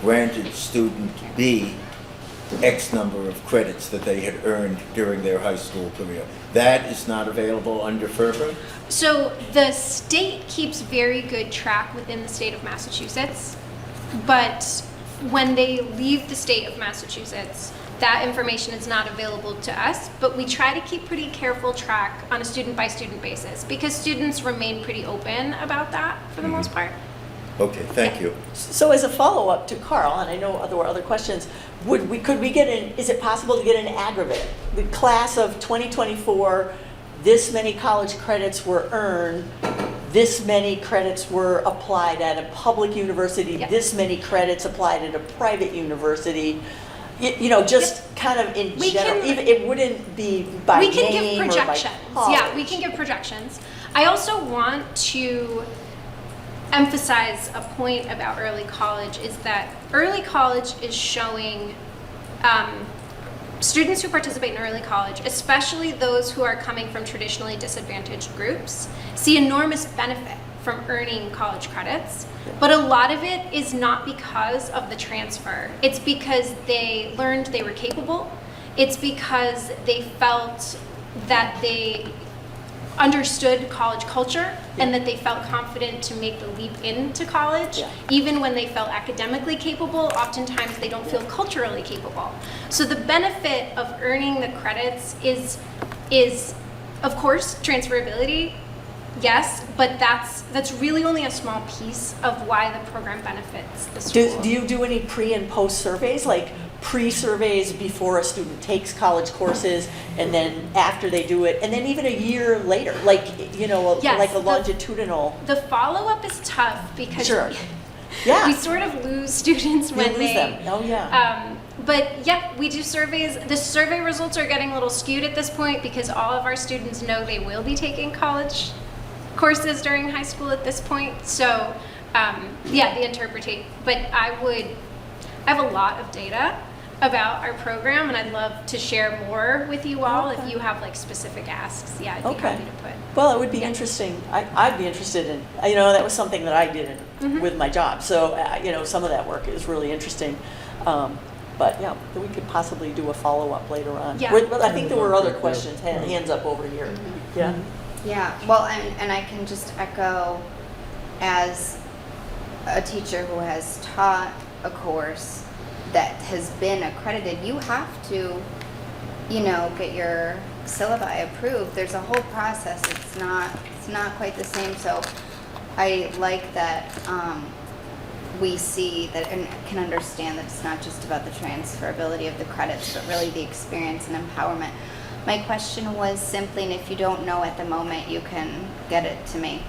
granted student B X number of credits that they had earned during their high school career, that is not available under FERPA? So the state keeps very good track within the state of Massachusetts, but when they leave the state of Massachusetts, that information is not available to us, but we try to keep pretty careful track on a student-by-student basis because students remain pretty open about that for the most part. Okay, thank you. So as a follow-up to Carl, and I know there were other questions, could we get is it possible to get an aggregate? The class of 2024, this many college credits were earned, this many credits were applied at a public university, Yep. this many credits applied at a private university. Just kind of in We general, can- even, it wouldn't be by We can name give or by projections. college. Yeah, we can give projections. I also want to emphasize a point about early college is that early college is showing students who participate in early college, especially those who are coming from traditionally disadvantaged groups, see enormous benefit from earning college credits. But a lot of it is not because of the transfer. It's because they learned they were capable. It's because they felt that they understood college culture and that they felt confident to make the leap into college. Yeah. Even when they felt academically capable, oftentimes they don't feel culturally capable. So the benefit of earning the credits is of course transferability, yes, but that's really only a small piece of why the program benefits the school. Do you do any pre and post surveys, like pre-surveys before a student takes college courses, and then after they do it, and then even a year later, like, you know, Yes, like a longitudinal? The follow-up is tough because Sure. Yeah. we sort of lose students You when lose they them. Oh, yeah. But yeah, we do surveys. The survey results are getting a little skewed at this point because all of our students know they will be taking college courses during high school at this point. So yeah, the interpretate. But I have a lot of data about our program, and I'd love to share more with you all if you have like specific asks. Yeah, I'd be Okay. happy to put. Well, it would be interesting. I'd be interested in, you know, that was something that I did with my job. So, you know, some of that work is really interesting. But yeah, we could possibly do a follow-up later on. Yeah. Well, I think there were other questions, hands up over here. Yeah. Yeah, well, and I can just echo, as a teacher who has taught a course that has been accredited, you have to, you know, get your syllabi approved. There's a whole process. It's not quite the same. So I like that we see that and can understand that it's not just about the transferability of the credits, but really the experience and empowerment. My question was simply, and if you don't know at the moment, you can get it to me.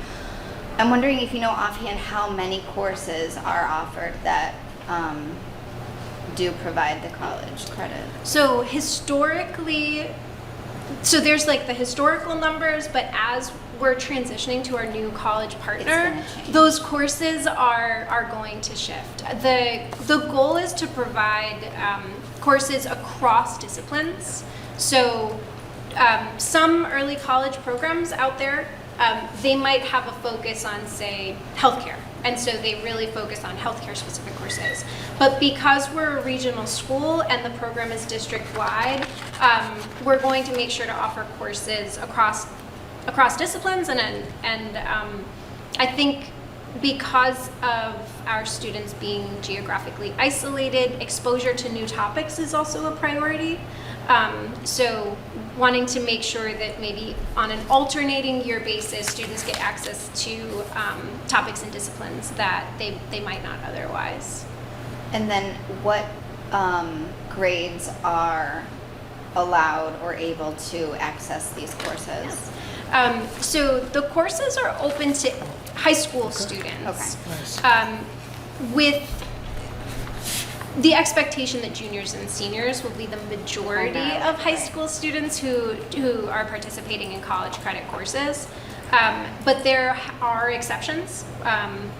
I'm wondering if you know offhand how many courses are offered that do provide the college credit. So historically, so there's like the historical numbers, but as we're transitioning to our new college partner, gonna change. those courses are going to shift. The goal is to provide courses across disciplines. So some early college programs out there, they might have a focus on, say, healthcare. And so they really focus on healthcare specific courses. But because we're a regional school and the program is district-wide, we're going to make sure to offer courses across disciplines. And I think because of our students being geographically isolated, exposure to new topics is also a priority. So wanting to make sure that maybe on an alternating year basis, students get access to topics and disciplines that they might not otherwise. And then what grades are allowed or able to access these courses? So the courses are open to high school students. Okay. With the expectation that juniors and seniors will be the majority of high school students who are participating in college credit courses. But there are exceptions.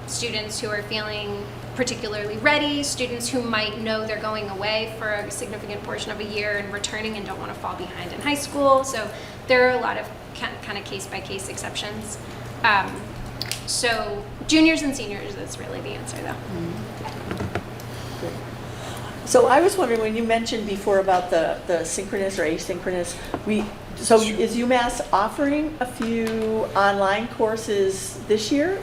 Students who are feeling particularly ready, students who might know they're going away for a significant portion of a year and returning and don't want to fall behind in high school. So there are a lot of kind of case-by-case exceptions. So juniors and seniors is really the answer, though. So I was wondering, when you mentioned before about the synchronous or asynchronous, so is UMass offering a few online courses this year?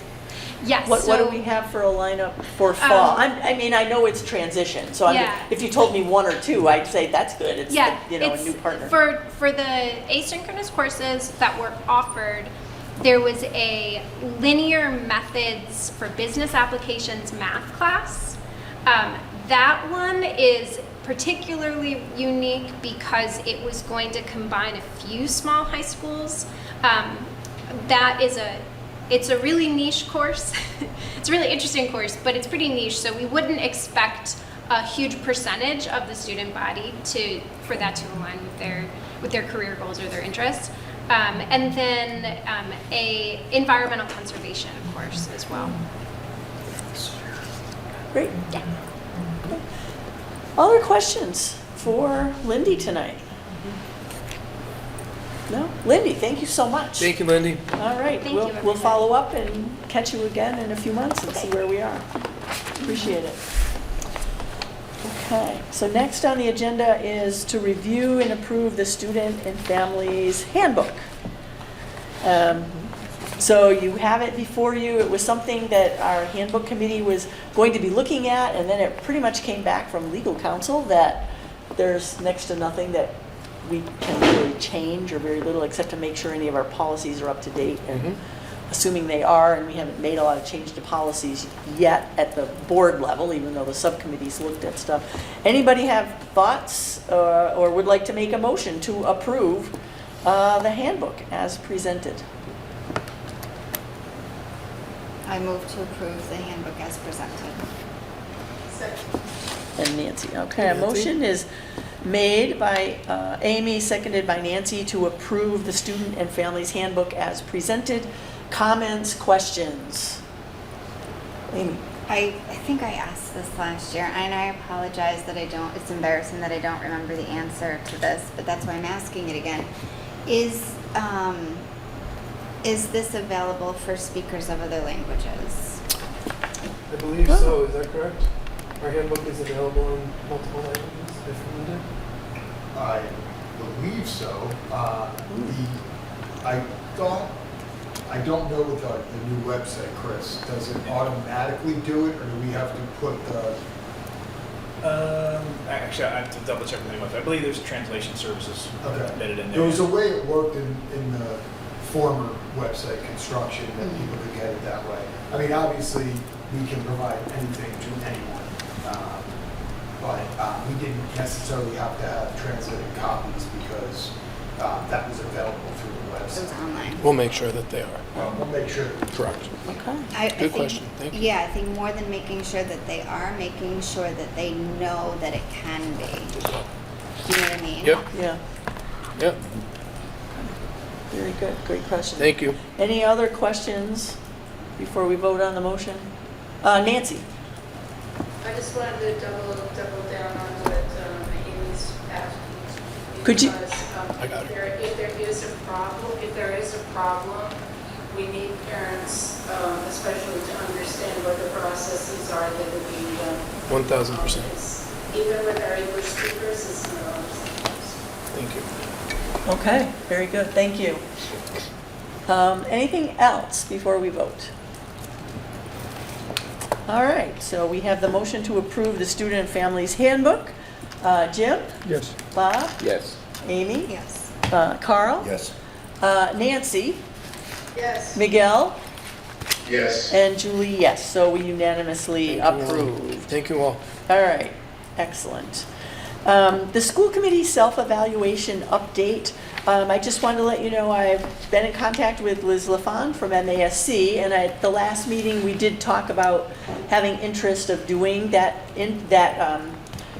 Yes. What so, do we have for a lineup for fall? I mean, I know it's transition, so Yeah. if you told me one or two, I'd say that's good. It's Yeah, a it's new partner. For the asynchronous courses that were offered, there was a linear methods for business applications math class. That one is particularly unique because it was going to combine a few small high schools. It's a really niche course. It's a really interesting course, but it's pretty niche, so we wouldn't expect a huge percentage of the student body for that to align with their career goals or their interests. And then a environmental conservation course as well. Great. Yeah. Other questions for Lindy tonight? No? Lindy, thank you so much. Thank you, Lindy. All right, Thank we'll you, everybody. follow up and catch you again in a few months and see where we are. Appreciate it. Okay, so next on the agenda is to review and approve the student and families handbook. So you have it before you. It was something that our handbook committee was going to be looking at, and then it pretty much came back from legal counsel that there's next to nothing that we can really change, or very little, except to make sure any of our policies are up to date. And assuming they are, and we haven't made a lot of change to policies yet at the board level, even though the subcommittees looked at stuff. Anybody have thoughts or would like to make a motion to approve the handbook as presented? I move to approve the handbook as presented. And Nancy. Okay, a motion is made by Amy, seconded by Nancy, to approve the Student and Families Handbook as presented. Comments, questions? Amy? I think I asked this last year, and I apologize that I don't, it's embarrassing that I don't remember the answer to this, but that's why I'm asking it again. Is this available for speakers of other languages? I believe so, is that correct? Our handbook is available in multiple languages if needed. I believe so. I don't know with the new website, Chris. Does it automatically do it, or do we have to put the? Actually, I have to double check the new website. I believe there's translation services embedded in there. There was a way it worked in the former website construction that people could get it that way. I mean, obviously, we can provide anything to anyone, but we didn't necessarily have to have translated copies because that was available through the It was website. online. We'll make sure that they are. We'll make sure. Correct. Okay. I Good think, question. Thank you. Yeah, I think more than making sure that they are, making sure that they know that it can be. Do you know what I mean? Yep, Yeah, yep. very good. Great question. Thank you. Any other questions before we vote on the motion? Nancy? I just wanted to double down on what Amy's asking. Could you- Because, I got it. if there is a problem, we need parents, especially to understand what the processes are that are being done. 1000%. Even with our English speakers, it's not always the case. Thank you. Okay, very good. Thank you. Anything else before we vote? All right, so we have the motion to approve the Student and Families Handbook. Jim? Yes. Bob? Yes. Amy? Yes. Carl? Yes. Nancy? Yes. Miguel? Yes. And Julie, yes. So we unanimously Thank you all. approved. Thank you all. All right, excellent. The school committee self-evaluation update. I just wanted to let you know I've been in contact with Liz LaFon from MASC, and at the last meeting we did talk about having interest of doing that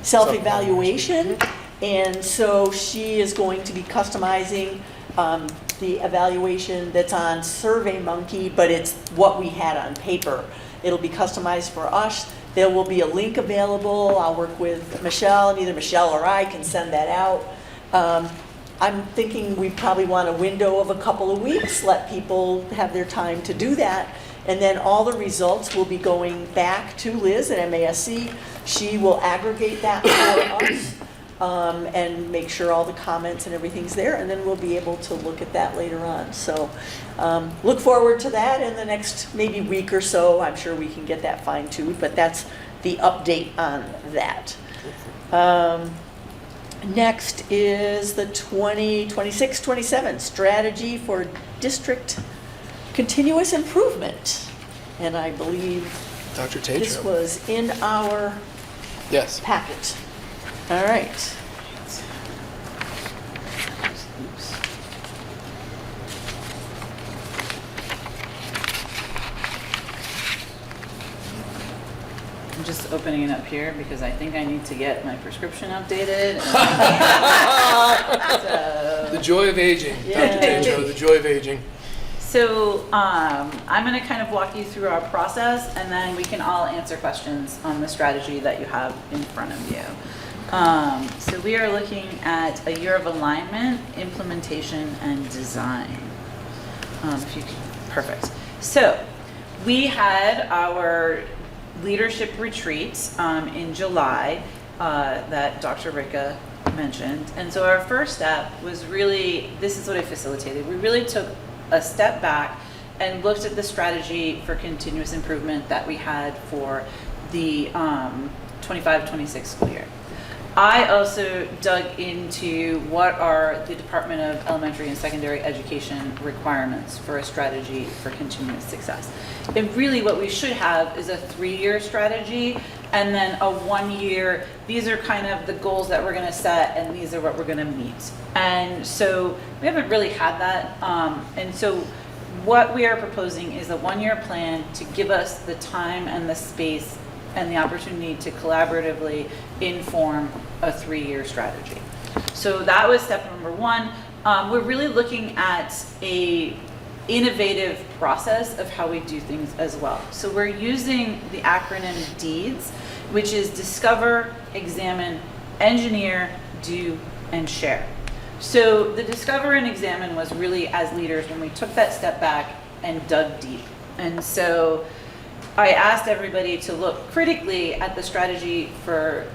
self-evaluation, and so she is going to be customizing the evaluation that's on SurveyMonkey, but it's what we had on paper. It'll be customized for us. There will be a link available. I'll work with Michelle, and either Michelle or I can send that out. I'm thinking we probably want a window of a couple of weeks, let people have their time to do that. And then all the results will be going back to Liz at MASC. She will aggregate that for us and make sure all the comments and everything's there. And then we'll be able to look at that later on. So look forward to that in the next maybe week or so. I'm sure we can get that fine-tuned, but that's the update on that. Next is the 2026-27 strategy for district continuous improvement. And I believe Dr. this Tatro. was in our Yes. packet. All right. Oops. I'm just opening it up here because I think I need to get my prescription updated. The joy of aging, Dr. Tatro, the joy of aging. So I'm going to kind of walk you through our process, and then we can all answer questions on the strategy that you have in front of you. So we are looking at a year of alignment, implementation, and design. If you could, perfect. So we had our leadership retreat in July that Dr. Ricka mentioned. And so our first step was really, this is what I facilitated. We really took a step back and looked at the strategy for continuous improvement that we had for the 25-26 school year. I also dug into what are the Department of Elementary and Secondary Education requirements for a strategy for continuous success. And really what we should have is a 3-year strategy and then a 1-year, these are kind of the goals that we're gonna set and these are what we're gonna meet. And so we haven't really had that. And so what we are proposing is a 1-year plan to give us the time and the space and the opportunity to collaboratively inform a 3-year strategy. So that was step number 1. We're really looking at a innovative process of how we do things as well. So we're using the acronym DEEDS, which is Discover, Examine, Engineer, Do, and Share. So the Discover and Examine was really as leaders when we took that step back and dug deep. And so I asked everybody to look critically at the strategy for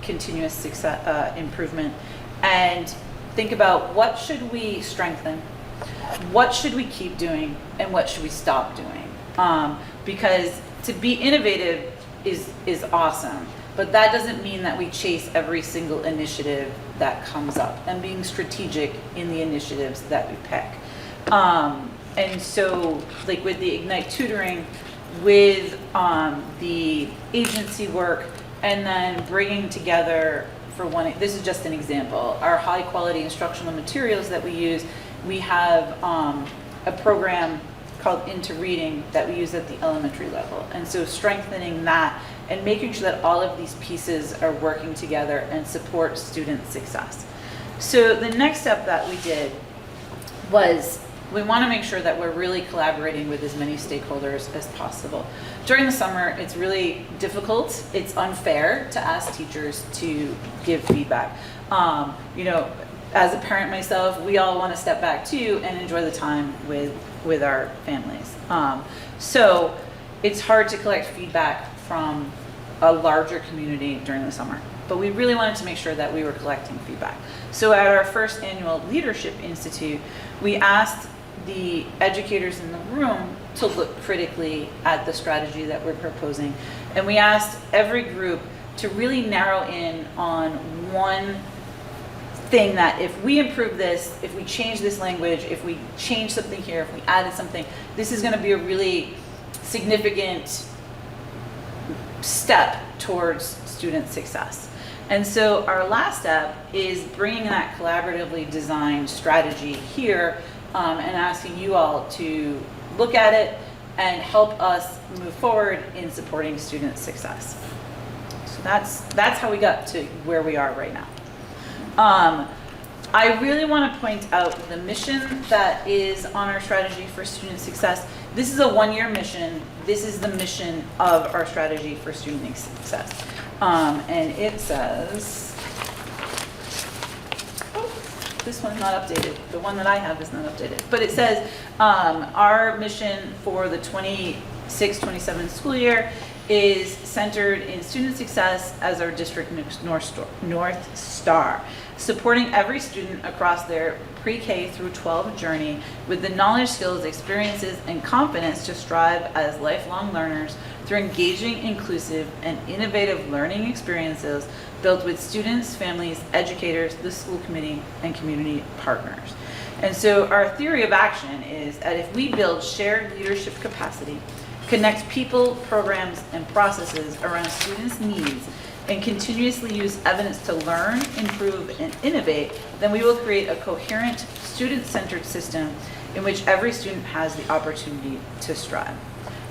continuous success, improvement and think about what should we strengthen, what should we keep doing, and what should we stop doing. Because to be innovative is awesome, but that doesn't mean that we chase every single initiative that comes up, and being strategic in the initiatives that we pick. And so like with the Ignite tutoring, with the agency work, and then bringing together for one, this is just an example, our high quality instructional materials that we use. We have a program called Into Reading that we use at the elementary level. And so strengthening that and making sure that all of these pieces are working together and support student success. So the next step that we did was we want to make sure that we're really collaborating with as many stakeholders as possible. During the summer, it's really difficult. It's unfair to ask teachers to give feedback. You know, as a parent myself, we all want to step back too and enjoy the time with our families. So it's hard to collect feedback from a larger community during the summer. But we really wanted to make sure that we were collecting feedback. So at our first annual Leadership Institute, we asked the educators in the room to look critically at the strategy that we're proposing. And we asked every group to really narrow in on one thing that if we improve this, if we change this language, if we change something here, if we added something, this is going to be a really significant step towards student success. And so our last step is bringing that collaboratively designed strategy here and asking you all to look at it and help us move forward in supporting student success. So that's how we got to where we are right now. I really want to point out the mission that is on our strategy for student success. This is a 1-year mission. This is the mission of our strategy for student success. And it says, oh, this one's not updated. The one that I have is not updated. But it says our mission for the 26-27 school year is centered in student success as our district North Star, supporting every student across their pre-K through 12 journey with the knowledge, skills, experiences, and confidence to strive as lifelong learners through engaging, inclusive, and innovative learning experiences built with students, families, educators, the school committee, and community partners. And so our theory of action is that if we build shared leadership capacity, connect people, programs, and processes around students' needs, and continuously use evidence to learn, improve, and innovate, then we will create a coherent, student-centered system in which every student has the opportunity to strive.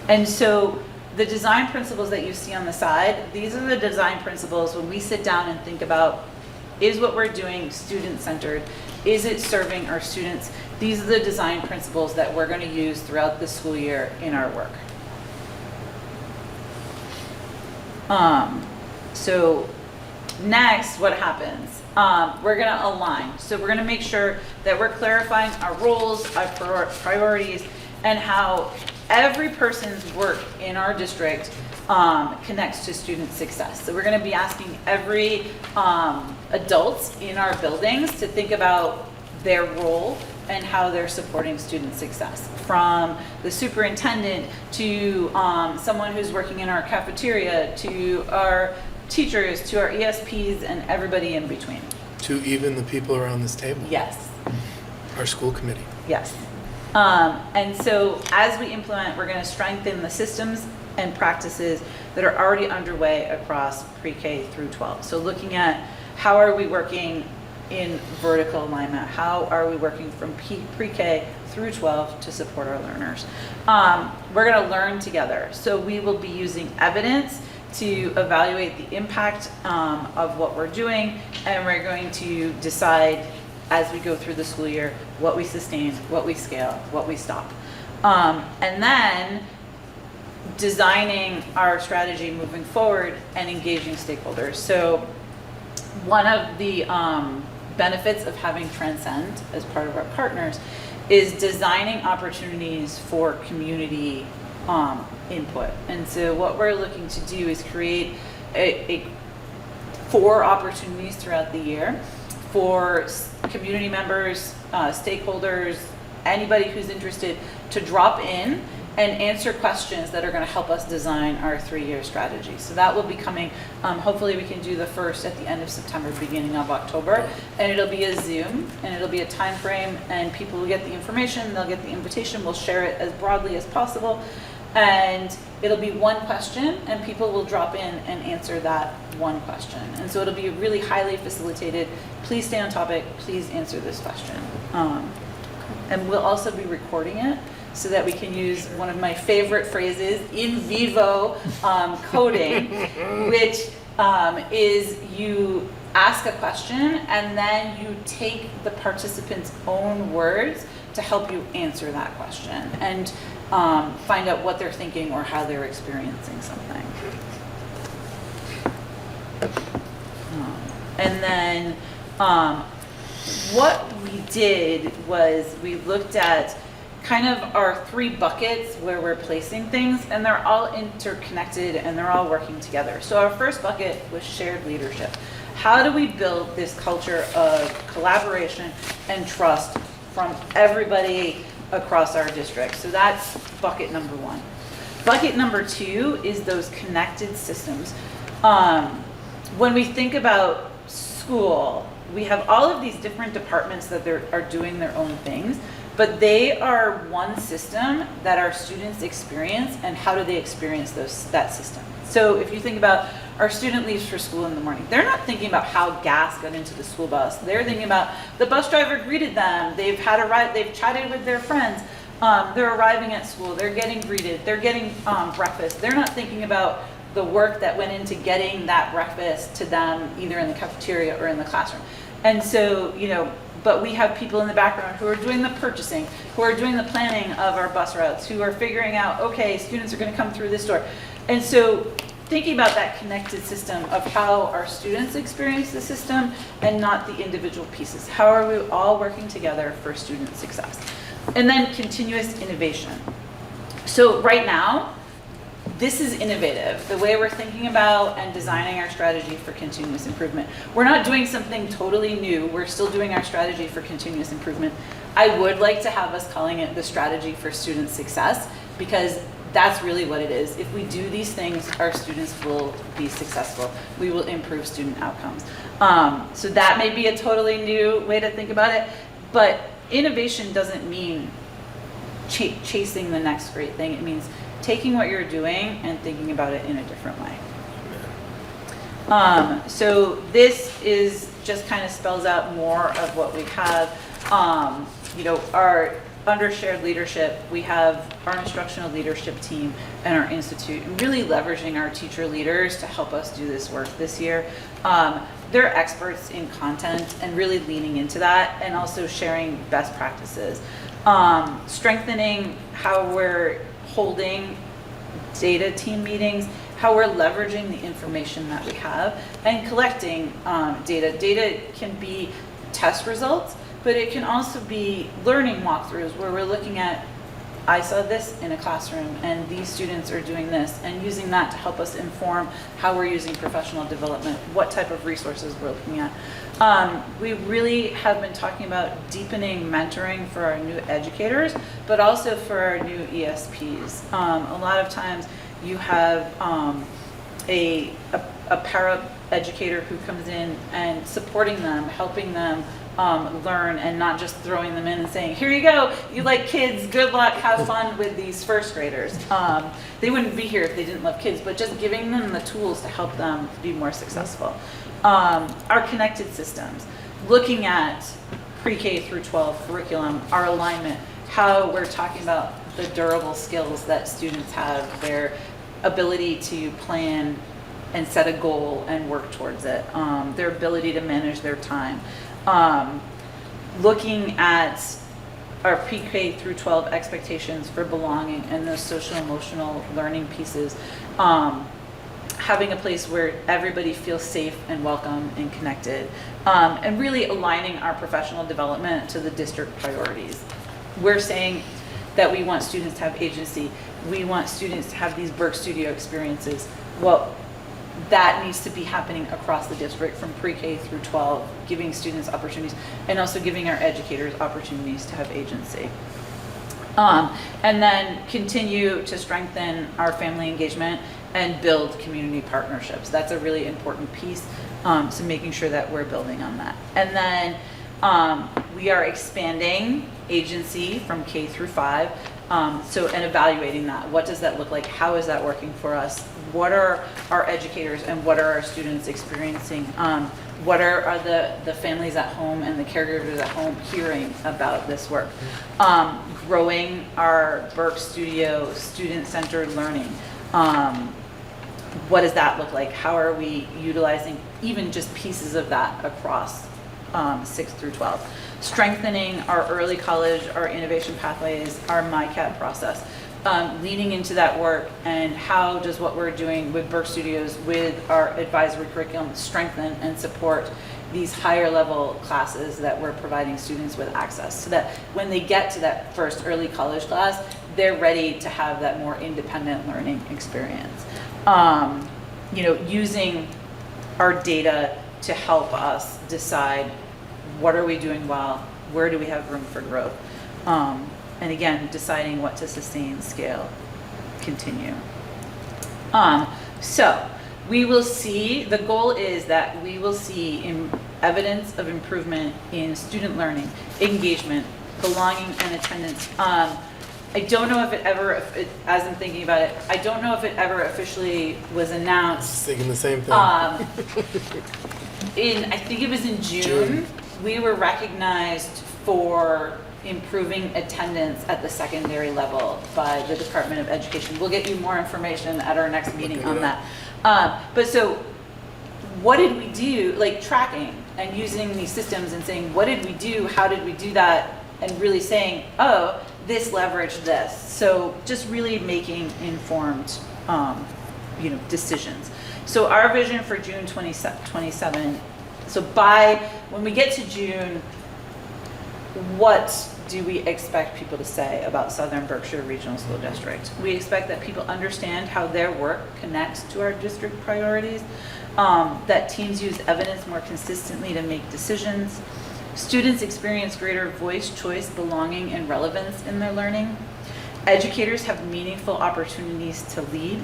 And so the design principles that you see on the side, these are the design principles when we sit down and think about, is what we're doing student-centered? Is it serving our students? These are the design principles that we're going to use throughout the school year in our work. So next, what happens? We're going to align. So we're going to make sure that we're clarifying our roles, our priorities, and how every person's work in our district connects to student success. So we're going to be asking every adult in our buildings to think about their role and how they're supporting student success, from the superintendent to someone who's working in our cafeteria, to our teachers, to our ESPs, and everybody in between. To even the people around this table. Yes. Our school committee. Yes. And so as we implement, we're going to strengthen the systems and practices that are already underway across pre-K through 12. So looking at how are we working in vertical alignment? How are we working from pre-K through 12 to support our learners? We're going to learn together. So we will be using evidence to evaluate the impact of what we're doing, and we're going to decide as we go through the school year what we sustain, what we scale, what we stop. And then designing our strategy moving forward and engaging stakeholders. So one of the benefits of having Transcend as part of our partners is designing opportunities for community input. And so what we're looking to do is create 4 opportunities throughout the year for community members, stakeholders, anybody who's interested to drop in and answer questions that are going to help us design our 3-year strategy. So that will be coming, hopefully we can do the first at the end of September, beginning of October, and it'll be a Zoom, and it'll be a time frame, and people will get the information, they'll get the invitation, we'll share it as broadly as possible, and it'll be one question, and people will drop in and answer that one question. And so it'll be really highly facilitated. Please stay on topic, please answer this question. And we'll also be recording it so that we can use one of my favorite phrases, in vivo coding, which is you ask a question and then you take the participant's own words to help you answer that question and find out what they're thinking or how they're experiencing something. And then what we did was we looked at kind of our 3 buckets where we're placing things, and they're all interconnected and they're all working together. So our first bucket was shared leadership. How do we build this culture of collaboration and trust from everybody across our district? So that's bucket number 1. Bucket number 2 is those connected systems. When we think about school, we have all of these different departments that are doing their own things, but they are one system that our students experience, and how do they experience that system? So if you think about our student leaves for school in the morning, they're not thinking about how gas got into the school bus. They're thinking about the bus driver greeted them, they've had a ride, they've chatted with their friends, they're arriving at school, they're getting greeted, they're getting breakfast. They're not thinking about the work that went into getting that breakfast to them, either in the cafeteria or in the classroom. And so, but we have people in the background who are doing the purchasing, who are doing the planning of our bus routes, who are figuring out, okay, students are going to come through this door. And so thinking about that connected system of how our students experience the system and not the individual pieces. How are we all working together for student success? And then continuous innovation. So right now, this is innovative, the way we're thinking about and designing our strategy for continuous improvement. We're not doing something totally new. We're still doing our strategy for continuous improvement. I would like to have us calling it the strategy for student success, because that's really what it is. If we do these things, our students will be successful. We will improve student outcomes. So that may be a totally new way to think about it, but innovation doesn't mean chasing the next great thing. It means taking what you're doing and thinking about it in a different way. So this is just kind of spells out more of what we have. Our under shared leadership, we have our instructional leadership team and our institute, and really leveraging our teacher leaders to help us do this work this year. They're experts in content and really leaning into that, and also sharing best practices. Strengthening how we're holding data team meetings, how we're leveraging the information that we have, and collecting data. Data can be test results, but it can also be learning walkthroughs where we're looking at I saw this in a classroom and these students are doing this, and using that to help us inform how we're using professional development, what type of resources we're looking at. We really have been talking about deepening mentoring for our new educators, but also for our new ESPs. A lot of times you have a para educator who comes in and supporting them, helping them learn, and not just throwing them in and saying, here you go, you like kids, good luck, have fun with these first graders. They wouldn't be here if they didn't love kids, but just giving them the tools to help them be more successful. Our connected systems, looking at pre-K through 12 curriculum, our alignment, how we're talking about the durable skills that students have, their ability to plan and set a goal and work towards it, their ability to manage their time. Looking at our pre-K through 12 expectations for belonging and those social emotional learning pieces, having a place where everybody feels safe and welcome and connected, and really aligning our professional development to the district priorities. We're saying that we want students to have agency. We want students to have these Berk Studio experiences. Well, that needs to be happening across the district from pre-K through 12, giving students opportunities and also giving our educators opportunities to have agency. And then continue to strengthen our family engagement and build community partnerships. That's a really important piece, so making sure that we're building on that. And then we are expanding agency from K through 5, and evaluating that. What does that look like? How is that working for us? What are our educators and what are our students experiencing? What are the families at home and the caregivers at home hearing about this work? Growing our Berk Studio student-centered learning. What does that look like? How are we utilizing even just pieces of that across 6 through 12? Strengthening our early college, our innovation pathways, our MyCat process. Leaning into that work, and how does what we're doing with Berk Studios, with our advisory curriculum, strengthen and support these higher level classes that we're providing students with access, so that when they get to that first early college class, they're ready to have that more independent learning experience. Using our data to help us decide what are we doing well, where do we have room for growth, and again, deciding what to sustain, scale, continue. So we will see, the goal is that we will see evidence of improvement in student learning, engagement, belonging, and attendance. I don't know if it ever, as I'm thinking about it, I don't know if it ever officially was announced. Thinking the same thing. I think it was in June, we were recognized for improving attendance at the secondary level by the Department of Education. We'll get you more information at our next meeting on that. But so what did we do, like tracking and using these systems and saying, what did we do? How did we do that? And really saying, oh, this leveraged this. So just really making informed, decisions. So our vision for June 27, so when we get to June, what do we expect people to say about Southern Berkshire Regional School District? We expect that people understand how their work connects to our district priorities, that teams use evidence more consistently to make decisions, students experience greater voice, choice, belonging, and relevance in their learning, educators have meaningful opportunities to lead,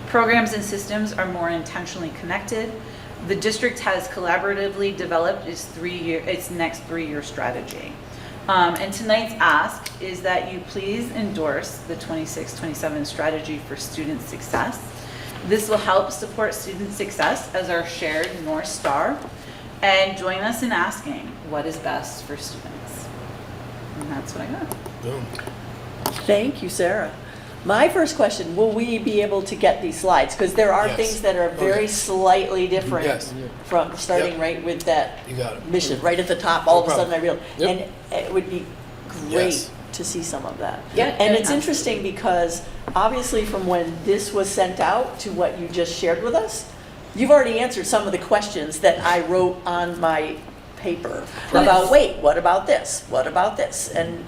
programs and systems are more intentionally connected, the district has collaboratively developed its next 3-year strategy. And tonight's ask is that you please endorse the 26-27 strategy for student success. This will help support student success as our shared North Star, and join us in asking what is best for students. And that's what I got. Boom. Thank you, Sarah. My first question, will we be able to get these slides? Because there are Yes. things that are very slightly different Yes. from starting Yep. right with that You got it. mission, right at the top, all of a problem. sudden I realized. Yep. And it would be great Yes. to see some of that. Yeah, And it's absolutely. interesting because obviously from when this was sent out to what you just shared with us, you've already answered some of the questions that I wrote on my paper about, wait, what about this? What about this? And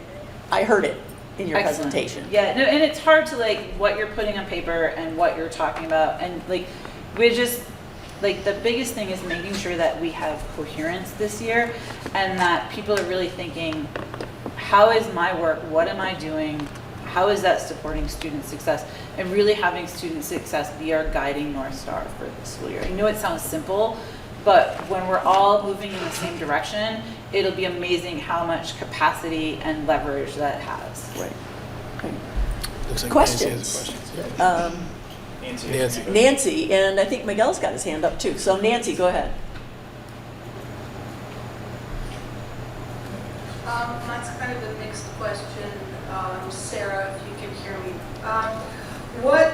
I heard it. in your Excellent. presentation. Yeah, no, and it's hard to like what you're putting on paper and what you're talking about, and like we're just like the biggest thing is making sure that we have coherence this year, and that people are really thinking, how is my work? What am I doing? How is that supporting student success? And really having student success be our guiding North Star for the school year. I know it sounds simple, but when we're all moving in the same direction, it'll be amazing how much capacity and leverage that has. Right. Okay. Looks like Questions? Nancy has a question. Nancy. Nancy, and I think Miguel's got his hand up too. So Nancy, go ahead. Mine's kind of a mixed question. Sarah, if you can hear me. Well,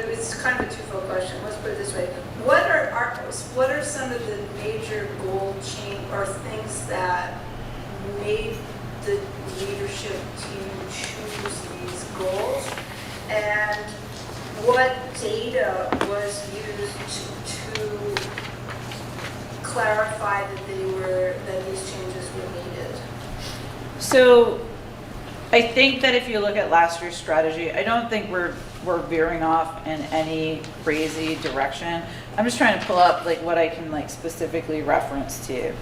it's kind of a twofold question. Let's put it this way. What are some of the major goal change or things that made the leadership team choose these goals? And what data was used to clarify that these changes were needed? So I think that if you look at last year's strategy, I don't think we're veering off in any crazy direction. I'm just trying to pull up like what I can like specifically reference to.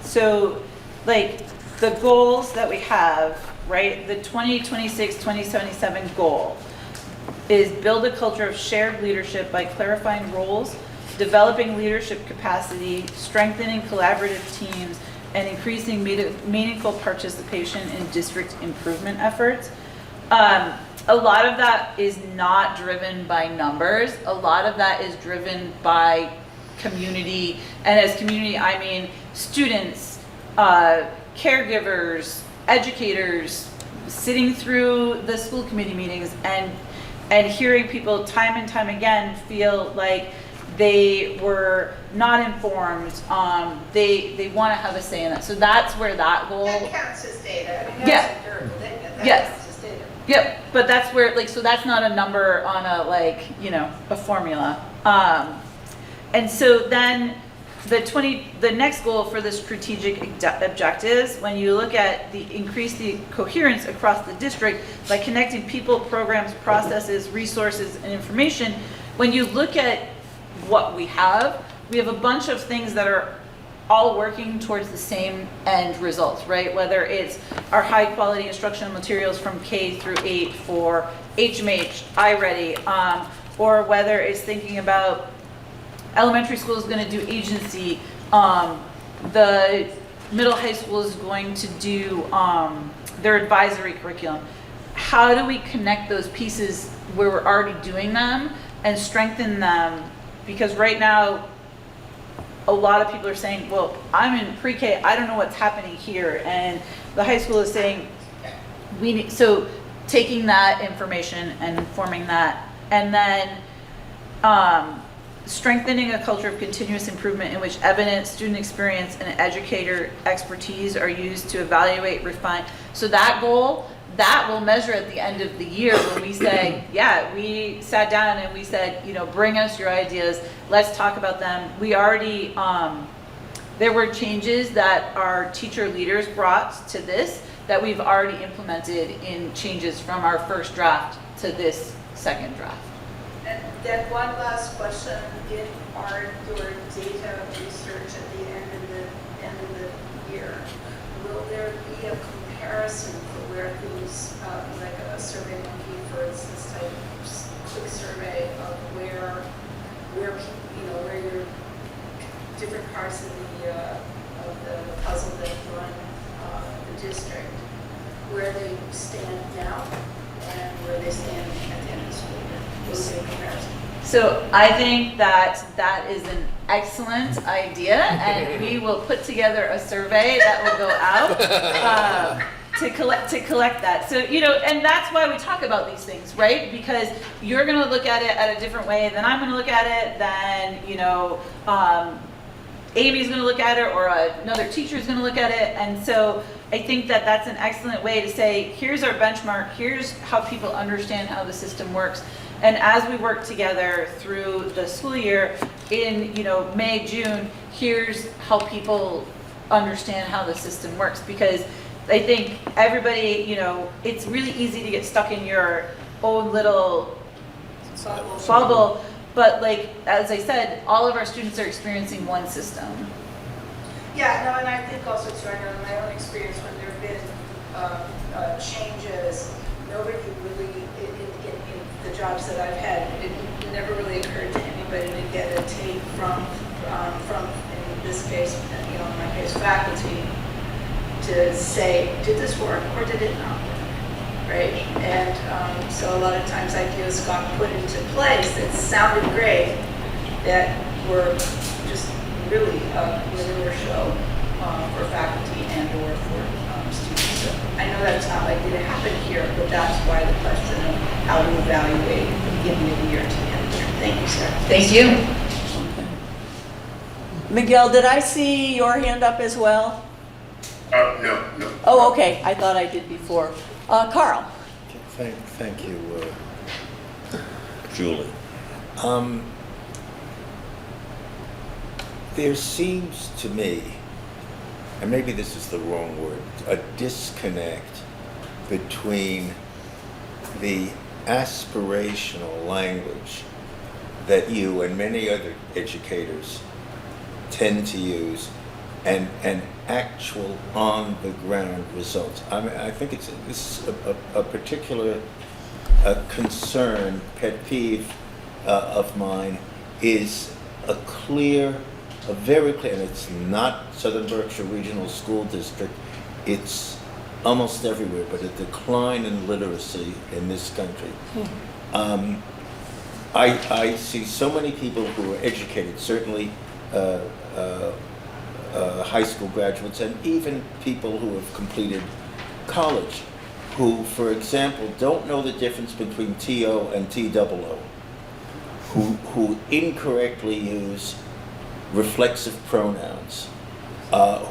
So like the goals that we have, right? The 2026, 2077 goal is build a culture of shared leadership by clarifying roles, developing leadership capacity, strengthening collaborative teams, and increasing meaningful participation in district improvement efforts. A lot of that is not driven by numbers. A lot of that is driven by community. And as community, I mean students, caregivers, educators, sitting through the school committee meetings and hearing people time and time again feel like they were not informed, they want to have a say in it. So that's where that goal. That counts as data. I mean, Yeah. that's empirical data. That Yes. counts as data. Yep, but that's where, like, so that's not a number on a, like, you know, a formula. And so then the next goal for the strategic objectives, when you look at increase the coherence across the district by connecting people, programs, processes, resources, and information, when you look at what we have a bunch of things that are all working towards the same end results, right? Whether it's our high quality instructional materials from K through 8 for HMH, iReady, or whether it's thinking about elementary school is going to do agency, the middle high school is going to do their advisory curriculum. How do we connect those pieces where we're already doing them and strengthen them? Because right now, a lot of people are saying, well, I'm in pre-K, I don't know what's happening here. And the high school is saying, so taking that information and informing that, and then strengthening a culture of continuous improvement in which evidence, student experience, and educator expertise are used to evaluate, refine. So that goal, that will measure at the end of the year when we say, yeah, we sat down and we said, you know, bring us your ideas, let's talk about them. We already, there were changes that our teacher leaders brought to this that we've already implemented in changes from our first draft to this second draft. And then one last question, in your data research at the end of the year, will there be a comparison for where these, like a survey monkey, for instance, type quick survey of where people, you know, where your different parts of the puzzle that run the district, where they stand now and where they stand at the end of the school year? Will there be a comparison? So I think that that is an excellent idea, and we will put together a survey that will go out to collect that. So, you know, and that's why we talk about these things, right? Because you're going to look at it at a different way than I'm going to look at it, than, you know, Amy's going to look at it, or another teacher is going to look at it. And so I think that that's an excellent way to say, here's our benchmark, here's how people understand how the system works. And as we work together through the school year in, you know, May, June, here's how people understand how the system works. Because I think everybody, it's really easy to get stuck in your own little bubble. But like, as I said, all of our students are experiencing one system. Yeah, no, and I think also too, I know in my own experience, when there have been changes, nobody really, in the jobs that I've had, it never really occurred to anybody to get a take from, in this case, in my case, faculty, to say, did this work or did it not work, right? And so a lot of times ideas got put into place that sounded great, that were just really a manure show for faculty and or for students. So I know that's not likely to happen here, but that's why the question of how to evaluate from the beginning of the year to the end of the year. Thank you, sir. Thank you. Miguel, did I see your hand up as well? No. Oh, okay, I thought I did before. Carl? Thank you, Julie. There seems to me, and maybe this is the wrong word, a disconnect between the aspirational language that you and many other educators tend to use and actual on-the-ground results. I mean, I think this is a particular concern, pet peeve of mine, is a very clear, and it's not Southern Berkshire Regional School District, it's almost everywhere, but a decline in literacy in this country. I see so many people who are educated, certainly high school graduates, and even people who have completed college, who, for example, don't know the difference between TO and TOO, who incorrectly use reflexive pronouns,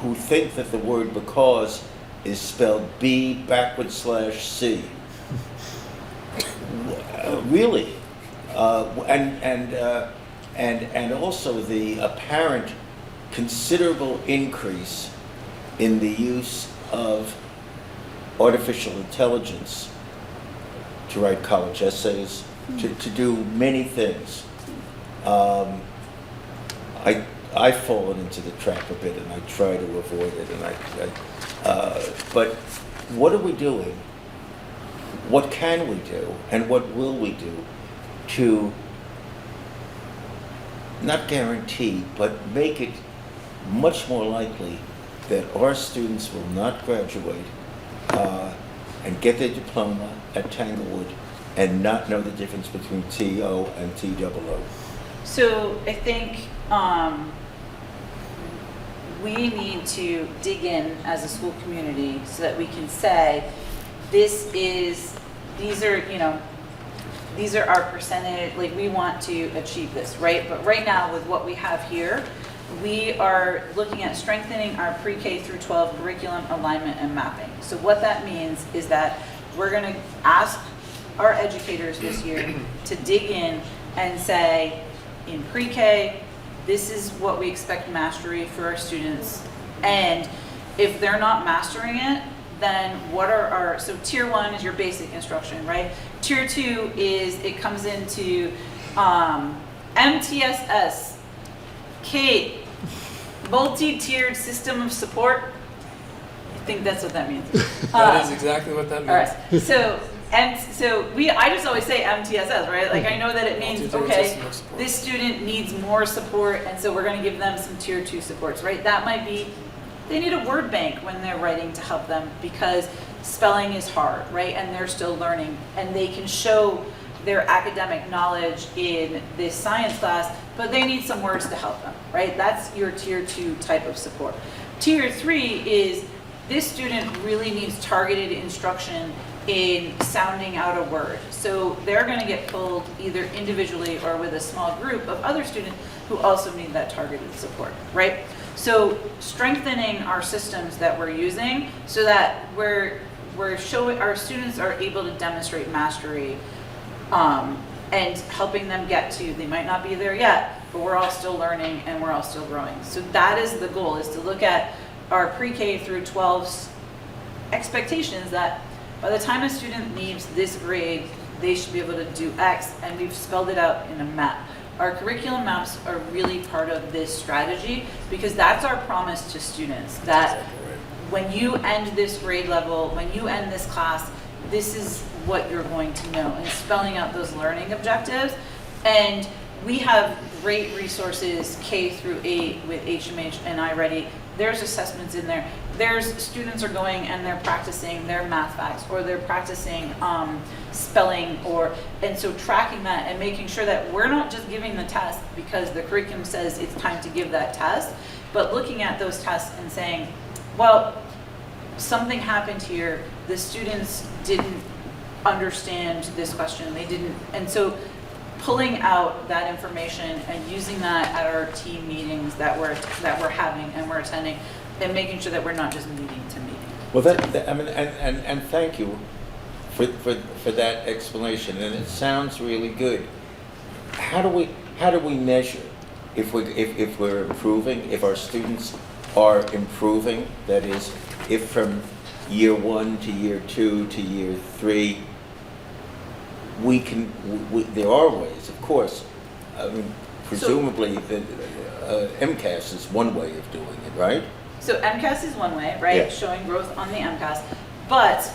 who think that the word because is spelled B/C. Really, and also the apparent considerable increase in the use of artificial intelligence to write college essays, to do many things. I've fallen into the trap a bit, and I try to avoid it. But what are we doing? What can we do, and what will we do to not guarantee, but make it much more likely that our students will not graduate and get their diploma at Tanglewood and not know the difference between TO and TOO? So I think we need to dig in as a school community so that we can say, these are our percentage, like we want to achieve this, right? But right now with what we have here, we are looking at strengthening our pre-K through 12 curriculum alignment and mapping. So what that means is that we're going to ask our educators this year to dig in and say, in pre-K, this is what we expect mastery for our students. And if they're not mastering it, then what are so tier 1 is your basic instruction, right? Tier 2 is, it comes into MTSS, Kate, multi-tiered system of support. I think that's what that means. That is exactly what that means. All right. So I just always say MTSS, right? Like I know that it means, okay, this student needs more support, and so we're going to give them some tier 2 supports, right? That might be, they need a word bank when they're writing to help them because spelling is hard, right? And they're still learning, and they can show their academic knowledge in this science class, but they need some words to help them, right? That's your tier 2 type of support. Tier 3 is, this student really needs targeted instruction in sounding out a word. So they're going to get pulled either individually or with a small group of other students who also need that targeted support, right? So strengthening our systems that we're using so that we're showing our students are able to demonstrate mastery and helping them get to, they might not be there yet, but we're all still learning and we're all still growing. So that is the goal, is to look at our pre-K through 12's expectations that by the time a student leaves this grade, they should be able to do X, and we've spelled it out in a map. Our curriculum maps are really part of this strategy because that's our promise to students that when you end this grade level, when you end this class, this is what you're going to know, and spelling out those learning objectives. And we have great resources K through 8 with HMH and iReady. There's assessments in there. There's students are going and they're practicing their math facts, or they're practicing spelling, and so tracking that and making sure that we're not just giving the test because the curriculum says it's time to give that test, but looking at those tests and saying, well, something happened here. The students didn't understand this question. They didn't, and so pulling out that information and using that at our team meetings that we're having and we're attending, and making sure that we're not just meeting to meeting. Well, that I mean, and thank you for that explanation, and it sounds really good. How do we measure if we're improving, if our students are improving? That is, if from year 1 to year 2 to year 3, there are ways, of course. I mean, presumably, MCAS is one way of doing it, right? So MCAS is one way, right? Yeah. Showing growth on the MCAS, but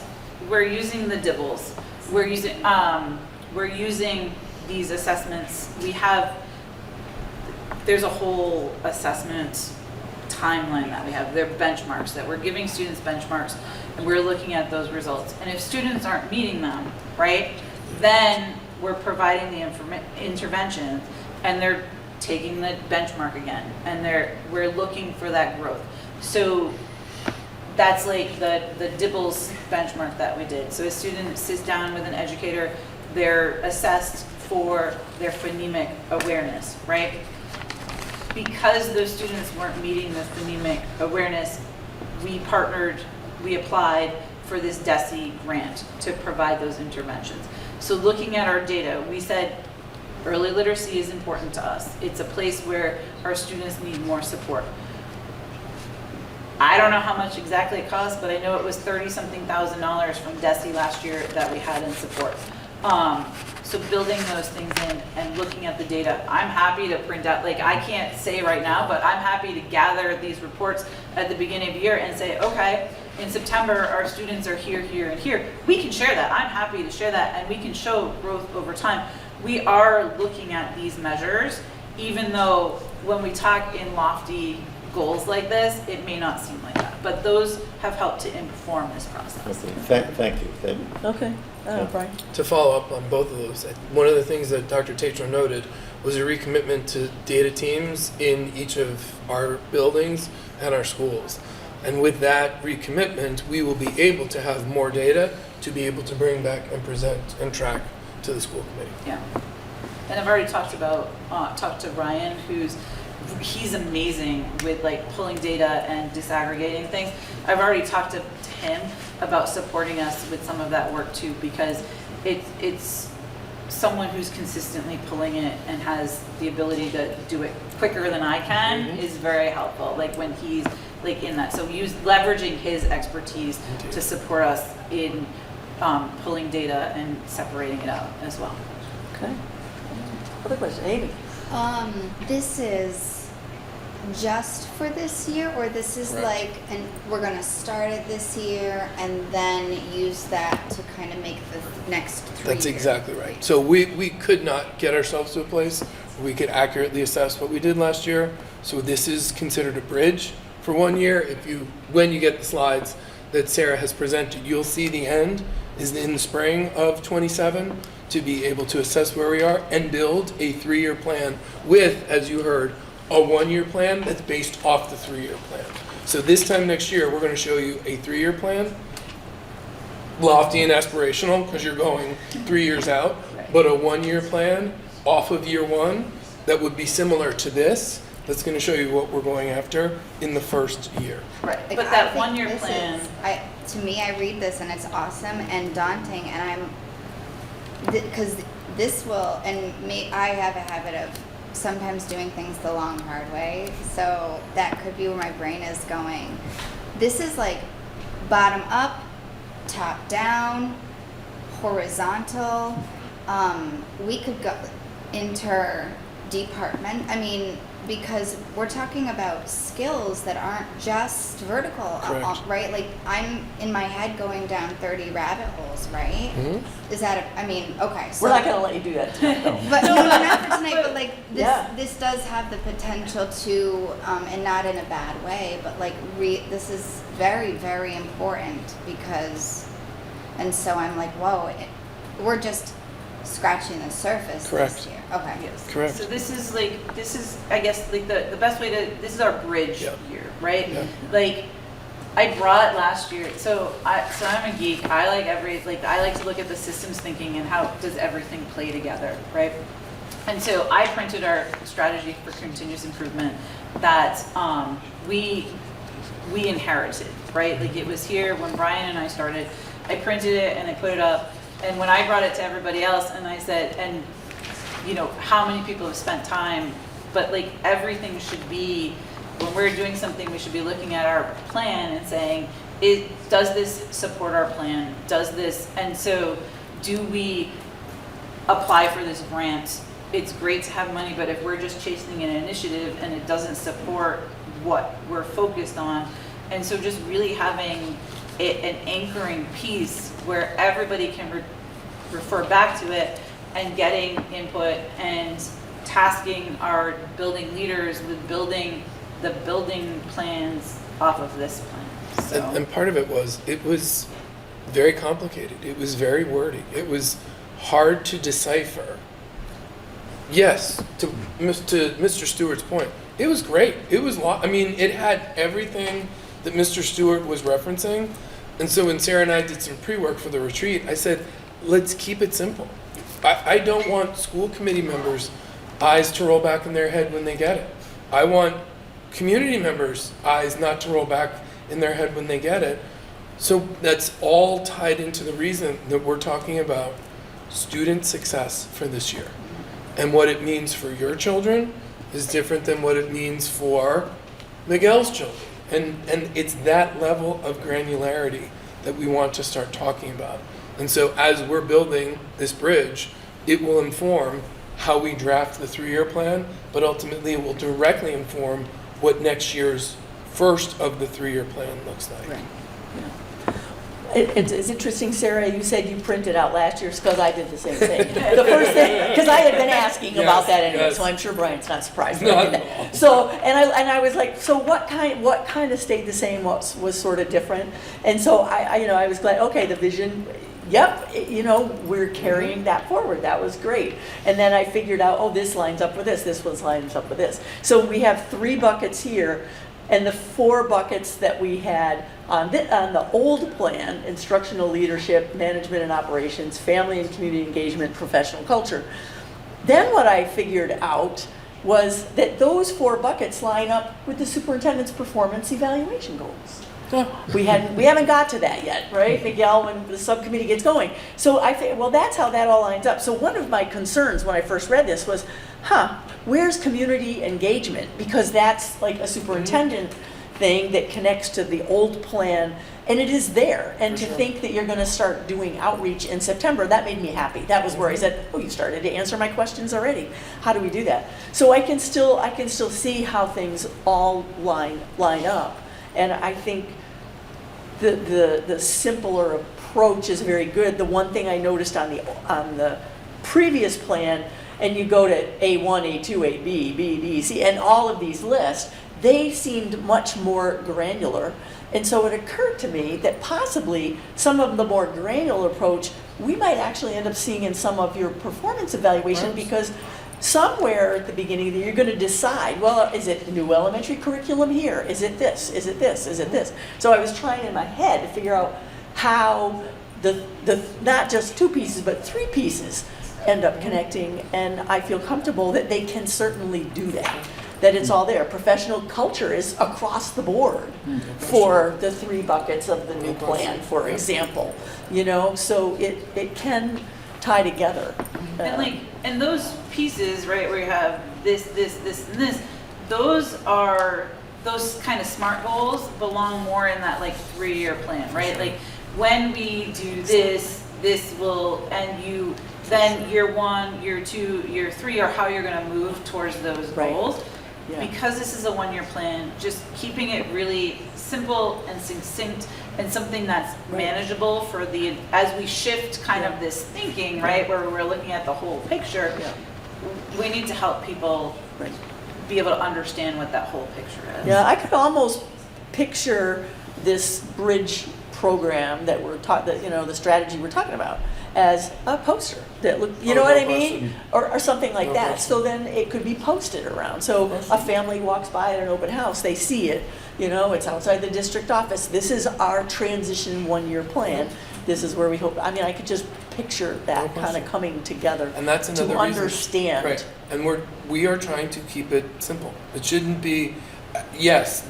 we're using the DIBELS. We're using these assessments. There's a whole assessment timeline that we have. They're benchmarks that we're giving students benchmarks, and we're looking at those results. And if students aren't meeting them, right, then we're providing the intervention, and they're taking the benchmark again, and we're looking for that growth. So that's like the DIBELS benchmark that we did. So a student sits down with an educator, they're assessed for their phonemic awareness, right? Because those students weren't meeting the phonemic awareness, we applied for this DESE grant to provide those interventions. So looking at our data, we said early literacy is important to us. It's a place where our students need more support. I don't know how much exactly it costs, but I know it was $30-something thousand from DESE last year that we had in support. So building those things in and looking at the data, I'm happy to print out, like I can't say right now, but I'm happy to gather these reports at the beginning of the year and say, okay, in September, our students are here, here, and here. We can share that. I'm happy to share that, and we can show growth over time. We are looking at these measures, even though when we talk in lofty goals like this, it may not seem like that. But those have helped to inform this process. Okay. Thank you. Okay, Brian. To follow up on both of those, one of the things that Dr. Tatro noted was a recommitment to data teams in each of our buildings and our schools. And with that recommitment, we will be able to have more data to be able to bring back and present and track to the school committee. Yeah. And I've already talked to Ryan, he's amazing with like pulling data and disaggregating things. I've already talked to him about supporting us with some of that work too, because it's someone who's consistently pulling it and has the ability to do it quicker than I can is very helpful. Like when he's like in that, so leveraging his expertise to support us in pulling data and separating it out as well. Okay. Other question, Amy? This is just for this year, or this is Correct. like, and we're gonna start it this year and then use that to kind of make the next 3 That's years? exactly right. So we could not get ourselves to a place where we could accurately assess what we did last year. So this is considered a bridge for 1 year. When you get the slides that Sarah has presented, you'll see the end is in the spring of 27 to be able to assess where we are and build a 3-year plan with, as you heard, a 1-year plan that's based off the 3-year plan. So this time next year, we're going to show you a 3-year plan, lofty and aspirational because you're going 3 years out, but a 1-year plan off of year 1 that would be similar to this. That's going to show you what we're going after in the first year. Right. Like, But I that think 1-year this plan. to me, I read this and it's awesome and daunting, and because this will, and I have a habit of sometimes doing things the long, hard way, so that could be where my brain is going. This is like bottom up, top down, horizontal. We could go interdepartment. I mean, because we're talking about skills that aren't just vertical, right? Like I'm in my head going down 30 rabbit holes, right? Is that okay. So, We're not gonna let you do that tonight, though. but no, not for tonight. But like this, Yeah. this does have the potential to, and not in a bad way, but like this is very, very important because, and so I'm like, whoa, we're just scratching the surface this year. Okay. Yes. Correct. So this is I guess like the best way to, this is our bridge Yeah. year, right? Yeah. Like I brought last year, so I'm a geek. I like I like to look at the systems thinking and how does everything play together, right? And so I printed our strategy for continuous improvement that we inherited, right? Like it was here when Brian and I started. I printed it and I put it up. And when I brought it to everybody else and I said, and you know, how many people have spent time, but like everything should be, when we're doing something, we should be looking at our plan and saying, does this support our plan? Does this, and so do we apply for this grant? It's great to have money, but if we're just chasing an initiative and it doesn't support what we're focused on, and so just really having an anchoring piece where everybody can refer back to it and getting input and tasking our building leaders with building the building plans off of this plan. So. And part of it was very complicated. It was very wordy. It was hard to decipher. Yes, to Mr. Stewart's point, it was great. It was it had everything that Mr. Stewart was referencing. And so when Sarah and I did some pre-work for the retreat, I said, let's keep it simple. I don't want school committee members' eyes to roll back in their head when they get it. I want community members' eyes not to roll back in their head when they get it. So that's all tied into the reason that we're talking about student success for this year. And what it means for your children is different than what it means for Miguel's children. And it's that level of granularity that we want to start talking about. And so as we're building this bridge, it will inform how we draft the 3-year plan, but ultimately it will directly inform what next year's first of the 3-year plan looks like. Right. It's interesting, Sarah, you said you printed out last year's because I did the same thing. The first thing, because I had been asking about that anyway, so I'm sure Brian's not surprised. Not at all. So, and I was like, so what kind of stayed the same, what was sort of different? And so I was glad, okay, the vision, yep, we're carrying that forward. That was great. And then I figured out, oh, this lines up with this one lines up with this. So we have 3 buckets here, and the 4 buckets that we had on the old plan: instructional leadership, management and operations, family and community engagement, professional culture. Then what I figured out was that those 4 buckets line up with the superintendent's performance evaluation goals. We haven't got to that yet, right, Miguel, when the subcommittee gets going. So I think, well, that's how that all lines up. So one of my concerns when I first read this was, where's community engagement? Because that's like a superintendent thing that connects to the old plan, and it is there. And to think that you're going to start doing outreach in September, that made me happy. That was where I said, oh, you started to answer my questions already. How do we do that? So I can still see how things all line up. And I think the simpler approach is very good. The one thing I noticed on the previous plan, and you go to A1, A2, AB, B, B, C, and all of these lists, they seemed much more granular. And so it occurred to me that possibly some of the more granular approach we might actually end up seeing in some of your performance evaluation, because somewhere at the beginning of the year, you're going to decide, well, is it the new elementary curriculum here? Is it this? Is it this? Is it this? So I was trying in my head to figure out how the not just 2 pieces, but 3 pieces end up connecting, and I feel comfortable that they can certainly do that. That it's all there. Professional culture is across the board for the 3 buckets of the new plan, for example. So it can tie together. And those pieces, right, where you have this, and this, those are those kind of SMART goals belong more in that like 3-year plan, right? Like when we do this, this will, and you, then year 1, year 2, year 3 are how you're gonna move towards those Right. goals. Yeah. Because this is a 1-year plan, just keeping it really simple and succinct and something that's Right. manageable for the, as we shift kind of this thinking, right, where we're looking at the whole picture, Yeah. we need to help people Right. be able to understand what that whole picture is. Yeah, I could almost picture this bridge program that we're taught, that, you know, the strategy we're talking about as a poster that look, you know Oh, what no I mean? question. Or something like No that. question. So then it could be posted around. So a family walks by at an open house, they see it, you know, it's outside the district office. This is our transition 1-year plan. This is where we hope, I mean, I could just picture No that kind question. of coming together And that's another to reason. understand. Right, and we are trying to keep it simple. It shouldn't be, yes,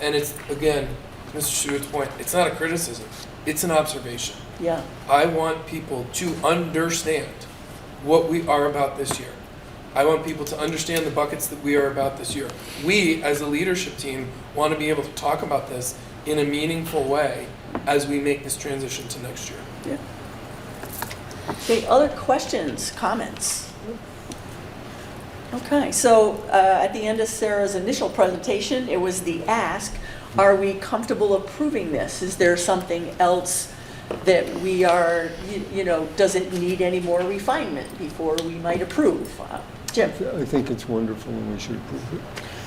and it's, again, Mr. Stewart's point, it's not a criticism, it's an observation. Yeah, I want people to understand what we are about this year. I want people to understand the buckets that we are about this year. We, as a leadership team, want to be able to talk about this in a meaningful way as we make this transition to next year. yeah. Okay, other questions, comments? Okay, so at the end of Sarah's initial presentation, it was the ask, are we comfortable approving this? Is there something else that we are, you know, does it need any more refinement before we might approve? Jim, I think it's wonderful and we should approve it.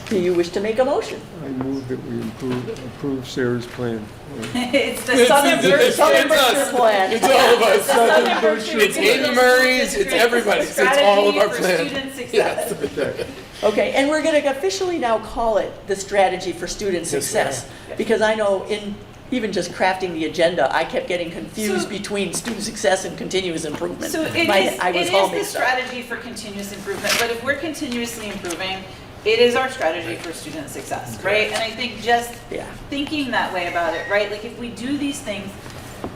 do you wish to make a motion? I move that we approve Sarah's plan. It's the Southern Southern us. Berkshire plan. It's all of us. Southern Berkshire It's Amy Murray's, it's everybody's, it's all of our Strategy plans. for student success. Okay. Okay, and we're going to officially now call it the strategy for student success. Because I know in even just crafting the agenda, I kept getting confused So- between student success and continuous improvement. So it I was all is the mixed up. strategy for continuous improvement, but if we're continuously improving, it is our strategy for student success, right? And I think just Yeah. thinking that way about it, right? Like if we do these things,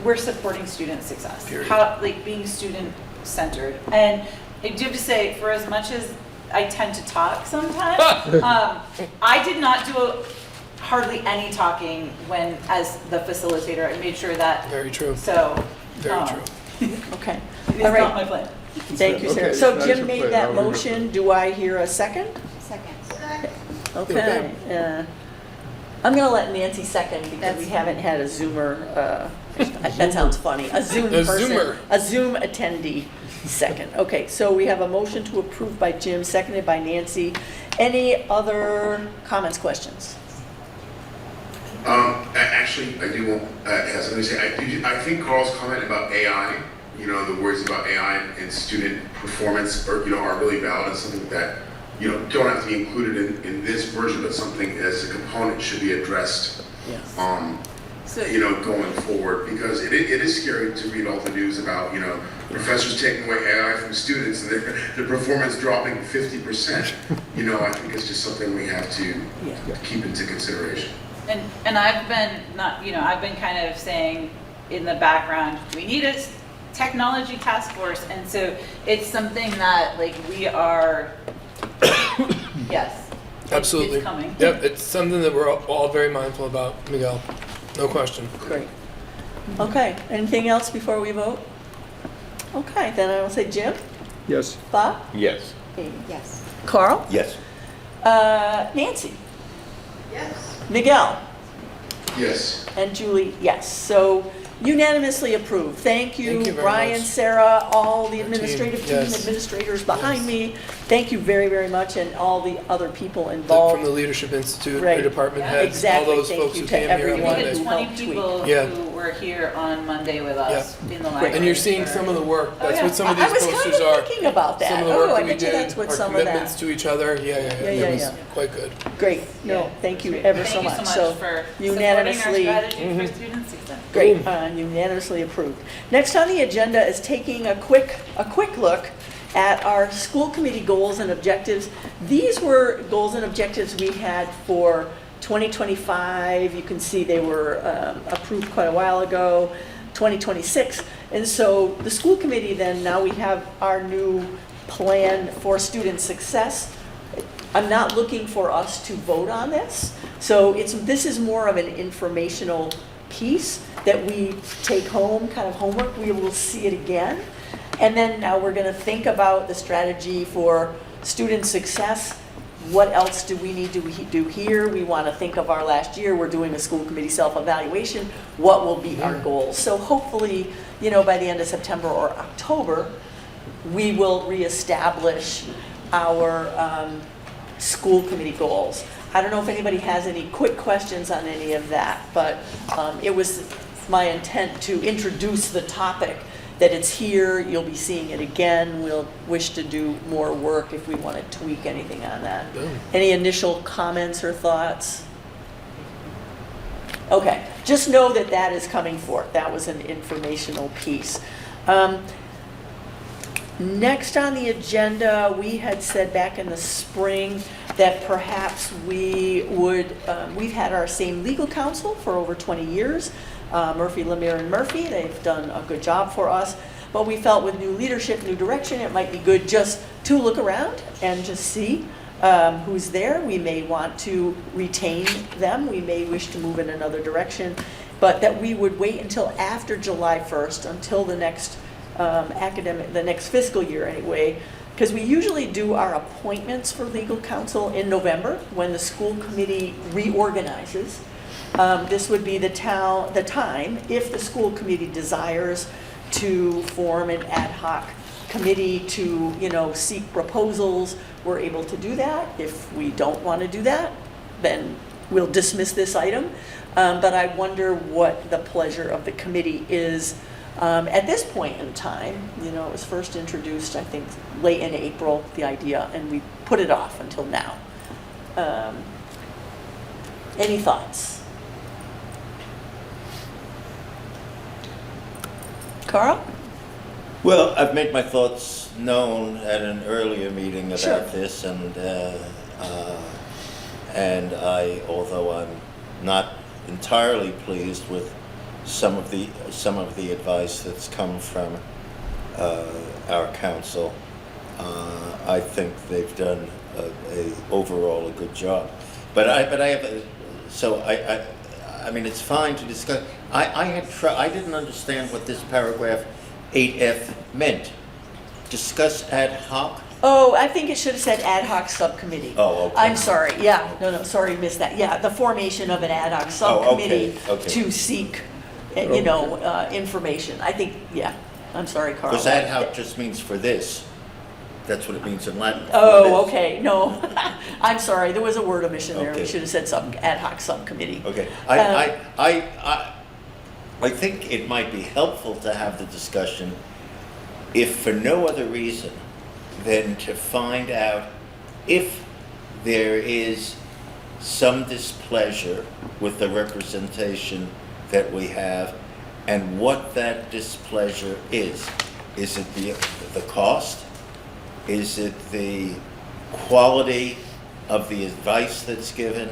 we're supporting student success. Period. How, like being student-centered. And I do have to say, for as much as I tend to talk sometimes, I did not do hardly any talking when, as the facilitator, I made sure that, Very true, so. very true. Okay, It's all not right. my plan. Thank you, Sarah. Okay, So that's Jim your made plan. that I'll remember. motion. Do I hear a second? Second. Okay. I'm going to let Nancy second because we That's haven't had a Zoomer, that sounds funny, a Zoom A person. Zoomer. A Zoom attendee second. Okay, so we have a motion to approve by Jim, seconded by Nancy. Any other comments, questions? Actually, I do want, have something to say. I think Carl's comment about AI, you know, the words about AI and student performance are, you know, are really valid and something that, you know, don't have to be included in this version, but something as a component should be addressed, So- you know, going forward, because it is scary to read all the news about, you know, professors taking away AI from students and their performance dropping 50%. You know, I think it's just something we have to Yeah. keep into consideration. And I've been not, you know, I've been kind of saying in the background, we need a technology task force, and so it's something that like we are, yes. Absolutely. It's coming. Yep, it's something that we're all very mindful about, Miguel, no question. Great. Okay, anything else before we vote? Okay, then I will say Jim, Yes. Bob, Yes. Amy, Yes. Carl, Yes. Nancy, Yes. Miguel, Yes. and Julie, yes. So unanimously approved. Thank you, Thank you very Brian, much. Sarah, all the Our team, administrative team, yes. administrators behind Yes. me. Thank you very, very much, and all the other people From involved. the Leadership Institute, Right. your department heads, all Exactly. those Thank folks you who to came here on everyone We Monday. had who 20 helped tweak. people Yeah. who were here on Monday with us in the Great. library. And you're seeing for- some of the work, Oh, that's yeah. what some of I these was kind posters of are. thinking about that. Some of the Oh, work I that we bet you that's did, what our some of that. commitments to each other, yeah, Yeah, it was yeah. quite good. Great. No, Yeah. thank you Great. ever so Thank much. you so So much for unanimously. supporting our strategy for student success. Great, unanimously approved. Next on the agenda is taking a quick look at our school committee goals and objectives. These were goals and objectives we had for 2025. You can see they were approved quite a while ago, 2026. And so the school committee then, now we have our new plan for student success. I'm not looking for us to vote on this, So this is more of an informational piece that we take home, kind of homework. We will see it again. And then now we're going to think about the strategy for student success. What else do we need to do here? We want to think of our last year. We're doing a school committee self-evaluation. What will be our goals? So hopefully, by the end of September or October, we will reestablish our school committee goals. I don't know if anybody has any quick questions on any of that, but it was my intent to introduce the topic, that it's here, you'll be seeing it again. We'll wish to do more work if we want to tweak anything on that. Any initial comments or thoughts? Okay, just know that that is coming forth. That was an informational piece. Next on the agenda, we had said back in the spring that perhaps we would, we've had our same legal counsel for over 20 years, Murphy, Lemire, and Murphy. They've done a good job for us, but we felt with new leadership, new direction, it might be good just to look around and just see who's there. We may want to retain them. We may wish to move in another direction, but that we would wait until after July 1st, until the next the next fiscal year anyway, because we usually do our appointments for legal counsel in November when the school committee reorganizes. This would be the time, if the school committee desires to form an ad hoc committee to, seek proposals, we're able to do that. If we don't want to do that, then we'll dismiss this item. But I wonder what the pleasure of the committee is at this point in time. It was first introduced, I think, late in April, the idea, and we put it off until now. Any thoughts? Carl? Well, I've made my thoughts known at an earlier meeting about Sure. this, and I, although I'm not entirely pleased with some of the advice that's come from our council, I think they've done overall a good job. But I have I mean, it's fine to discuss. I didn't understand what this paragraph 8F meant. Discuss ad hoc. Oh, I think it should have said ad hoc subcommittee. Oh, okay. I'm sorry, yeah, no, sorry, missed that. Yeah, the formation of an ad hoc subcommittee okay. to seek, information. I think, yeah, I'm sorry, Carl. Because ad hoc just means for this. That's what it means in Latin. Oh, for this. okay, no, I'm sorry, there was a word omission there. We Okay. should have said ad hoc subcommittee. Okay, I think it might be helpful to have the discussion, if for no other reason than to find out if there is some displeasure with the representation that we have, and what that displeasure is. Is it the cost? Is it the quality of the advice that's given?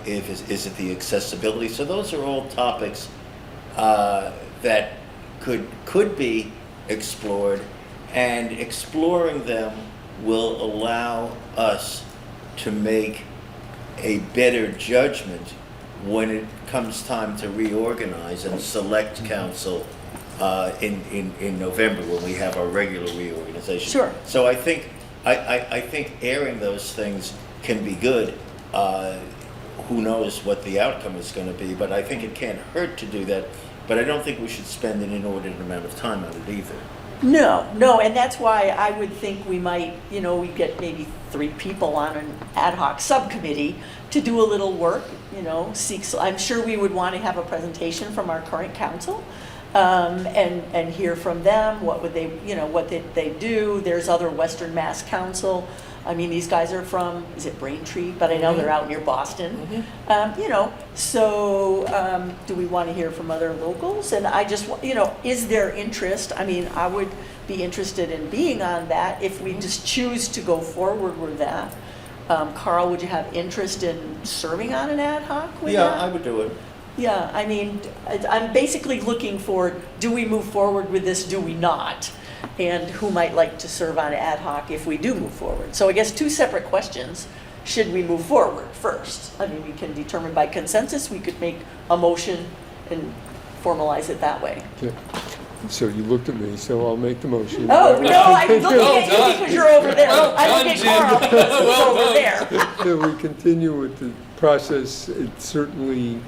Is it the accessibility? So those are all topics that could be explored, and exploring them will allow us to make a better judgment when it comes time to reorganize and select council in November, when we have our regular reorganization. Sure. So I think airing those things can be good. Who knows what the outcome is going to be, but I think it can't hurt to do that. But I don't think we should spend an inordinate amount of time on it either. No, and that's why I would think we might, we get maybe 3 people on an ad hoc subcommittee to do a little work, I'm sure we would want to have a presentation from our current council, and hear from them, what would they, what they do. There's other Western Mass Council. I mean, these guys are from, is it Braintree? But I know they're out near Boston. So do we want to hear from other locals? And I just, is there interest? I mean, I would be interested in being on that if we just choose to go forward with that. Carl, would you have interest in serving on an ad hoc with that? Yeah, I would do it. Yeah, I mean, I'm basically looking for, do we move forward with this, do we not? And who might like to serve on ad hoc if we do move forward? So I guess 2 separate questions. should we move forward first? I mean, we can determine by consensus, we could make a motion and formalize it that way. Okay. So you looked at me, so I'll make the motion. Oh, no, I'm looking Well at you done. because you're over there. Well I done, look at Jim. Carl because he's Well over done. there. That we continue with the process. It certainly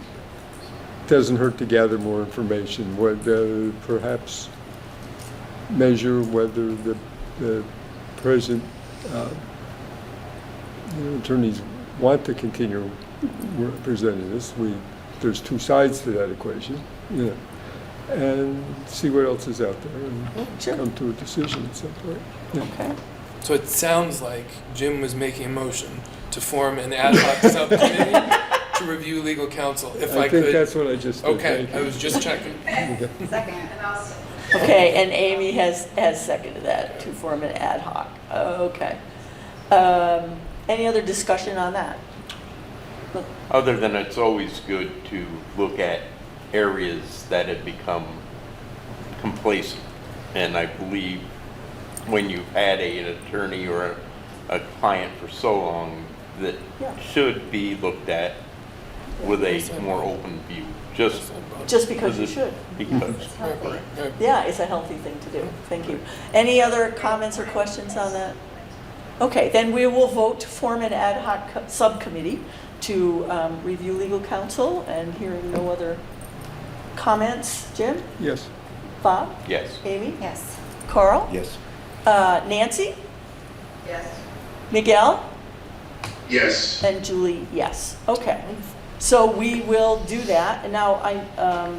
doesn't hurt to gather more information, whether perhaps measure whether the present attorneys want to continue representing us. There's two sides to that equation, and see what else is out there and Sure. come to a decision at some point. Yeah. Okay. So it sounds like Jim was making a motion to form an ad hoc subcommittee to review legal counsel, if I think could. that's what I just did. Okay, Thank I you. was just checking. Okay. Second. And I'll say, Okay, and Amy has seconded that to form an ad hoc. Okay. Any other discussion on that? Other than it's always good to look at areas that have become complacent. And I believe when you've had an attorney or a client for so long, that Yeah. should be looked at with a more open view, just Just because you should. because. Right. Yeah, it's a healthy thing to do. Thank you. Any other comments or questions on that? Okay, then we will vote to form an ad hoc subcommittee to review legal counsel, and hearing no other comments. Jim? Yes. Bob? Yes. Amy? Yes. Carl? Yes. Nancy? yes. Miguel? Yes. And Julie, yes. Okay. So we will do that. And now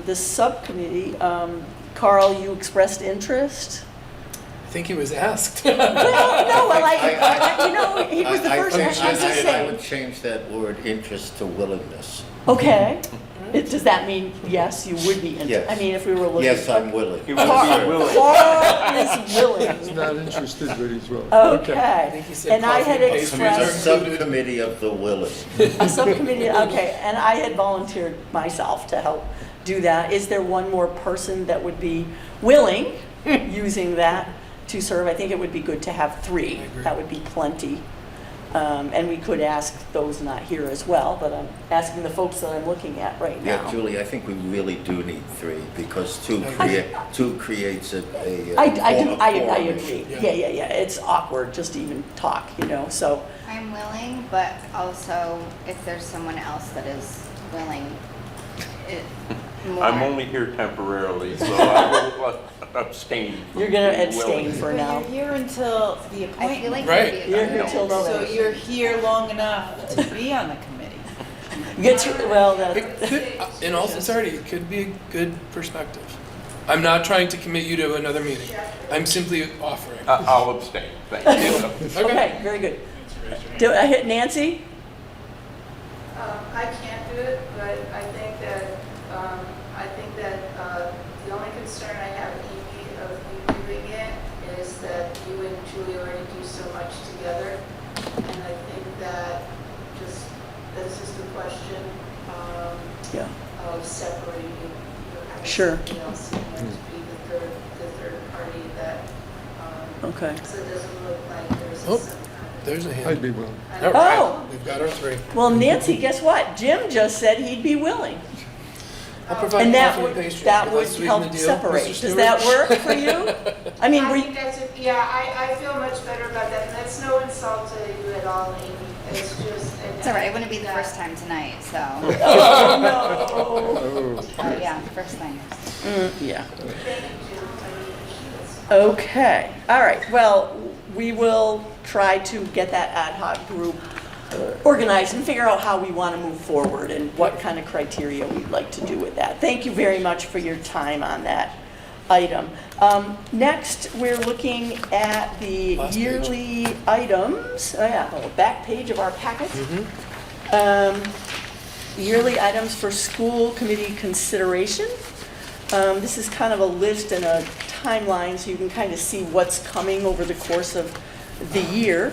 the subcommittee, Carl, you expressed interest? I think he was asked. Well, no, well, he was the first one. I'm just I saying. would change that word interest to willingness. Okay. Does that mean, yes, you would be interested? Yes. I mean, if we were looking. Yes, I'm willing. He would be willing. Carl is He's willing. not interested, but he's willing. Okay. think he said And I coffee had and pastries A are expressed, subcommittee of the willing. a subcommittee, okay, and I had volunteered myself to help do that. Is there one more person that would be willing, using that, to serve? I think it would be good to have three. I agree. That would be plenty. And we could ask those not here as well, but I'm asking the folks that I'm looking at right now. Yeah, Julie, I think we really do need three, because two creates a I quorum agree. issue. Yeah. It's awkward just to even talk, so. I'm willing, but also if there's someone else that is willing, more. I'm only here temporarily, so I will abstain. You're gonna Willing. abstain for But now. you're here until the I feel appointment, like Right. it'd be You're a here till so November. you're here long enough to be on the committee. Get your, well, that, It could, in all sincerity, it could be a good perspective. I'm not trying to commit you to another meeting. I'm simply offering. I'll abstain, thank you. okay, very good. Do I hit Nancy? I can't do it, but I think that the only concern I have, Amy, of you doing it is that you and Julie already do so much together. And I think that that's just a question Yeah. of separating, having Sure. somebody else in there to be the third party that, Okay. so it doesn't look like there's Oh. some kind of. There's a I'd hand. be willing. All Oh. right, we've got our three. Well, Nancy, guess what? Jim just said he'd be willing. I'll provide And that coffee and would, pastry. that Would would that sweeten help the deal, separate. Mr. Does Stewart? that work for you? I mean, I we, think that's it. Yeah, I feel much better about that. And that's no insult to you at all, Amy. It's just. It's all right, it wouldn't be the first time tonight, so, oh, no. Oh, oh yeah, first thing. Yeah. Thank you, Jim. I really appreciate it. Okay, all right, well, we will try to get that ad hoc group organized and figure out how we want to move forward and what kind of criteria we'd like to do with that. Thank you very much for your time on that item. Next, we're looking at the Last page. yearly items. Oh yeah, the back page of our packet. Yearly items for school committee consideration. This is kind of a list and a timeline, so you can kind of see what's coming over the course of the year,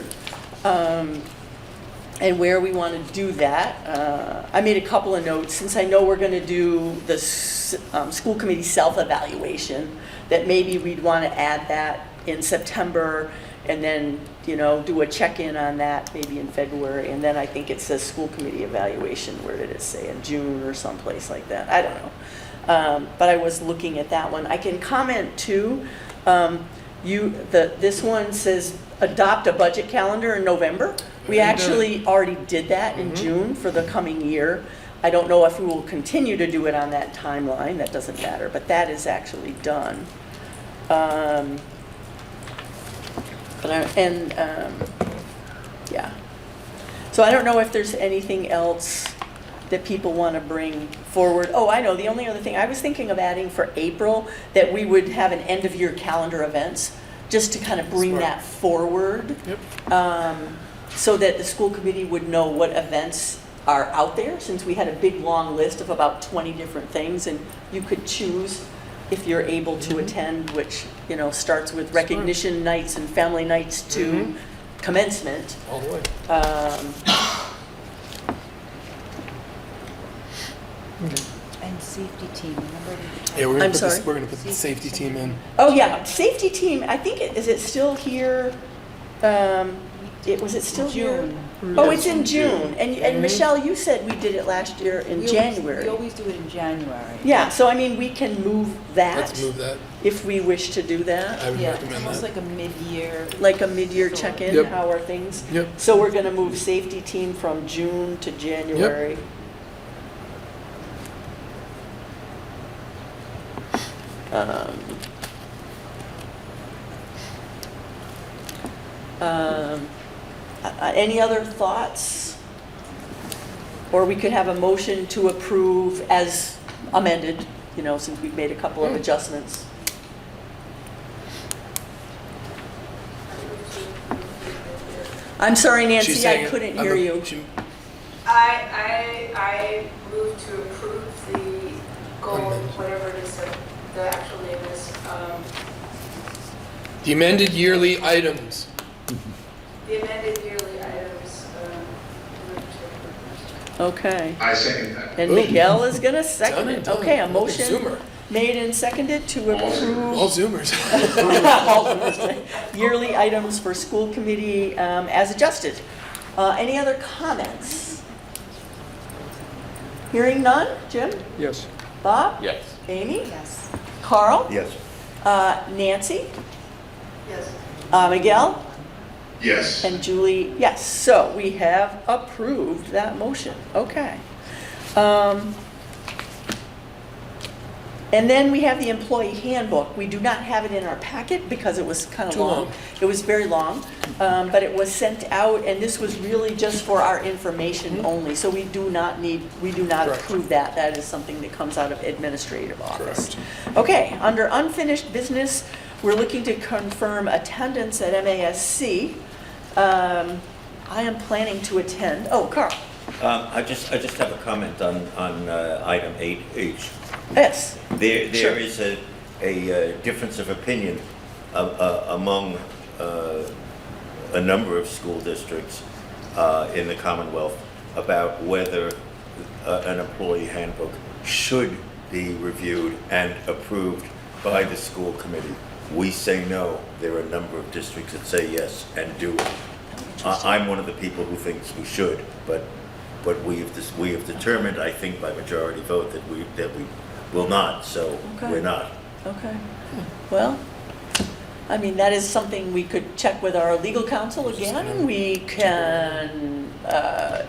and where we want to do that. I made a couple of notes, since I know we're going to do the school committee self-evaluation, that maybe we'd want to add that in September and then, do a check-in on that maybe in February. And then I think it says school committee evaluation, where did it say, in June or someplace like that? I don't know. But I was looking at that one. I can comment too. This one says adopt a budget calendar in November. We actually already did that in June for the coming year. I don't know if we will continue to do it on that timeline. That doesn't matter, but that is actually done. Yeah. So I don't know if there's anything else that people want to bring forward. Oh, I know, the only other thing, I was thinking of adding for April that we would have an end-of-year calendar events, just to kind of bring that forward. Yep. So that the school committee would know what events are out there, since we had a big, long list of about 20 different things, and you could choose if you're able to attend, which, starts with recognition nights and family nights to commencement. All the way. And safety team, remember? Yeah, we're I'm gonna sorry? we're gonna put the safety team in. Oh, yeah, safety team, I think, is it still here? Was it still here? June. Oh, it's in June. And Michelle, you said we did it last year in January. We always do it in January. Yeah, so I mean, we can move that. Let's move that. If we wish to do that. I would Yeah, it's recommend almost that. like a mid-year. Like a mid-year check-in, Yep. how are things? Yep. So we're gonna move safety team from June to January. Any other thoughts? Or we could have a motion to approve as amended, since we've made a couple of adjustments. I'm sorry, She's Nancy, saying I it. couldn't hear you. I move to approve the goal, whatever it is, the actual name is, The amended yearly items. the amended yearly items. Okay. I second that. And Miguel is gonna second Done it. and done. Okay, a Look at motion Zoomer. made and seconded to approve All Zoomers. yearly items for school committee as adjusted. Any other comments? Hearing none? Jim? Yes. Bob? Yes. Amy? Yes. Carl? Yes. Nancy? Yes. Miguel? Yes. And Julie, yes. So we have approved that motion. Okay. And then we have the employee handbook. We do not have it in our packet because it was kind of Too long. It was very long, but it was sent out, and this was really just for our information only. So we do not Correct. approve that. That is something that comes out of administrative office. Okay, under unfinished business, we're looking to confirm attendance at MASC. I am planning to attend. Oh, Carl. I just have a comment on item 8H. Yes. There Sure. is a difference of opinion among a number of school districts in the Commonwealth about whether an employee handbook should be reviewed and approved by the school committee. We say no. There are a number of districts that say yes and do it. I'm one of the people who thinks we should, but we have determined, I think by majority vote, that we will not. So Okay. we're not. Okay. Well, I mean, that is something we could check with our legal counsel again. We can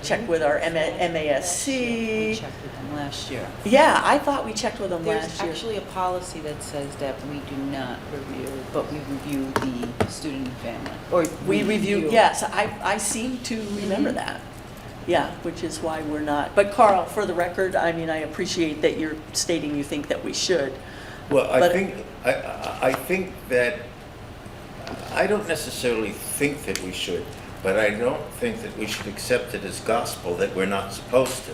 check with our We MASC. checked with them last year. Yeah, I thought we checked with them There's last year. actually a policy that says that we do not review, but we review the student and family. Or We reviewed, yes, I seem to remember that. Yeah, which is why we're not. But Carl, for the record, I mean, I appreciate that you're stating you think that we should. Well, But- I think that, I don't necessarily think that we should, but I don't think that we should accept it as gospel that we're not supposed to,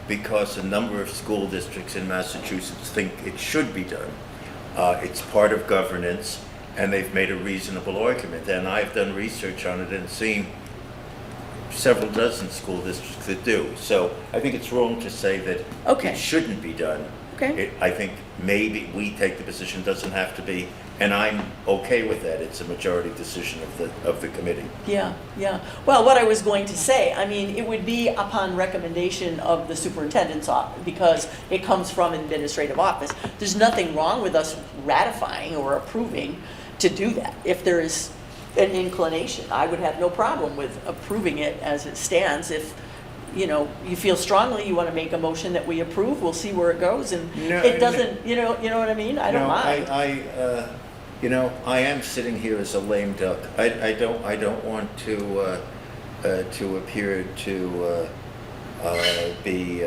because a number of school districts in Massachusetts think it should be done. It's part of governance, and they've made a reasonable argument, and I've done research on it and seen several dozen school districts that do. So I think it's wrong to say that Okay. it shouldn't be done. Okay. I think maybe we take the position it doesn't have to be, And I'm okay with that. It's a majority decision of the committee. Yeah, yeah. Well, what I was going to say, I mean, it would be upon recommendation of the superintendent's office because it comes from administrative office. There's nothing wrong with us ratifying or approving to do that. If there is an inclination, I would have no problem with approving it as it stands. If, you know, you feel strongly you want to make a motion that we approve, we'll see where it goes. And it doesn't, you know what I mean? I don't mind. You know, I am sitting here as a lame duck. I don't want to appear to be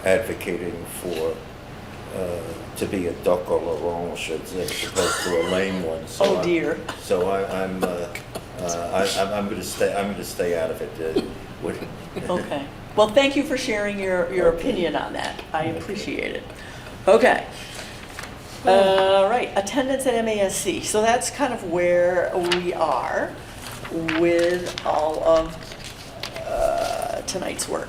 advocating for to be a duck à l'orange as opposed to a lame one. So Oh, dear. So I'm going to stay. I'm going to stay out of it. Okay. Well, thank you for sharing your opinion on that. I appreciate it. Okay. Right, attendance at MASC. So that's kind of where we are with all of tonight's work.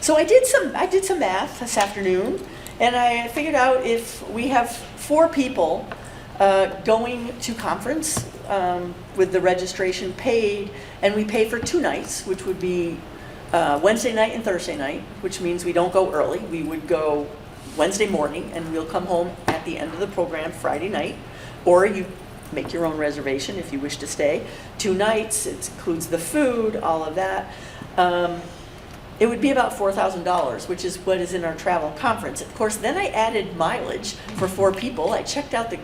So I did some math this afternoon, and I figured out if we have 4 people going to conference with the registration paid, and we pay for 2 nights, which would be Wednesday night and Thursday night, which means we don't go early. We would go Wednesday morning, and we'll come home at the end of the program Friday night, or you make your own reservation if you wish to stay. 2 nights, it includes the food, all of that. It would be about $4,000, which is what is in our travel conference. Of course, then I added mileage for 4 people. I checked out the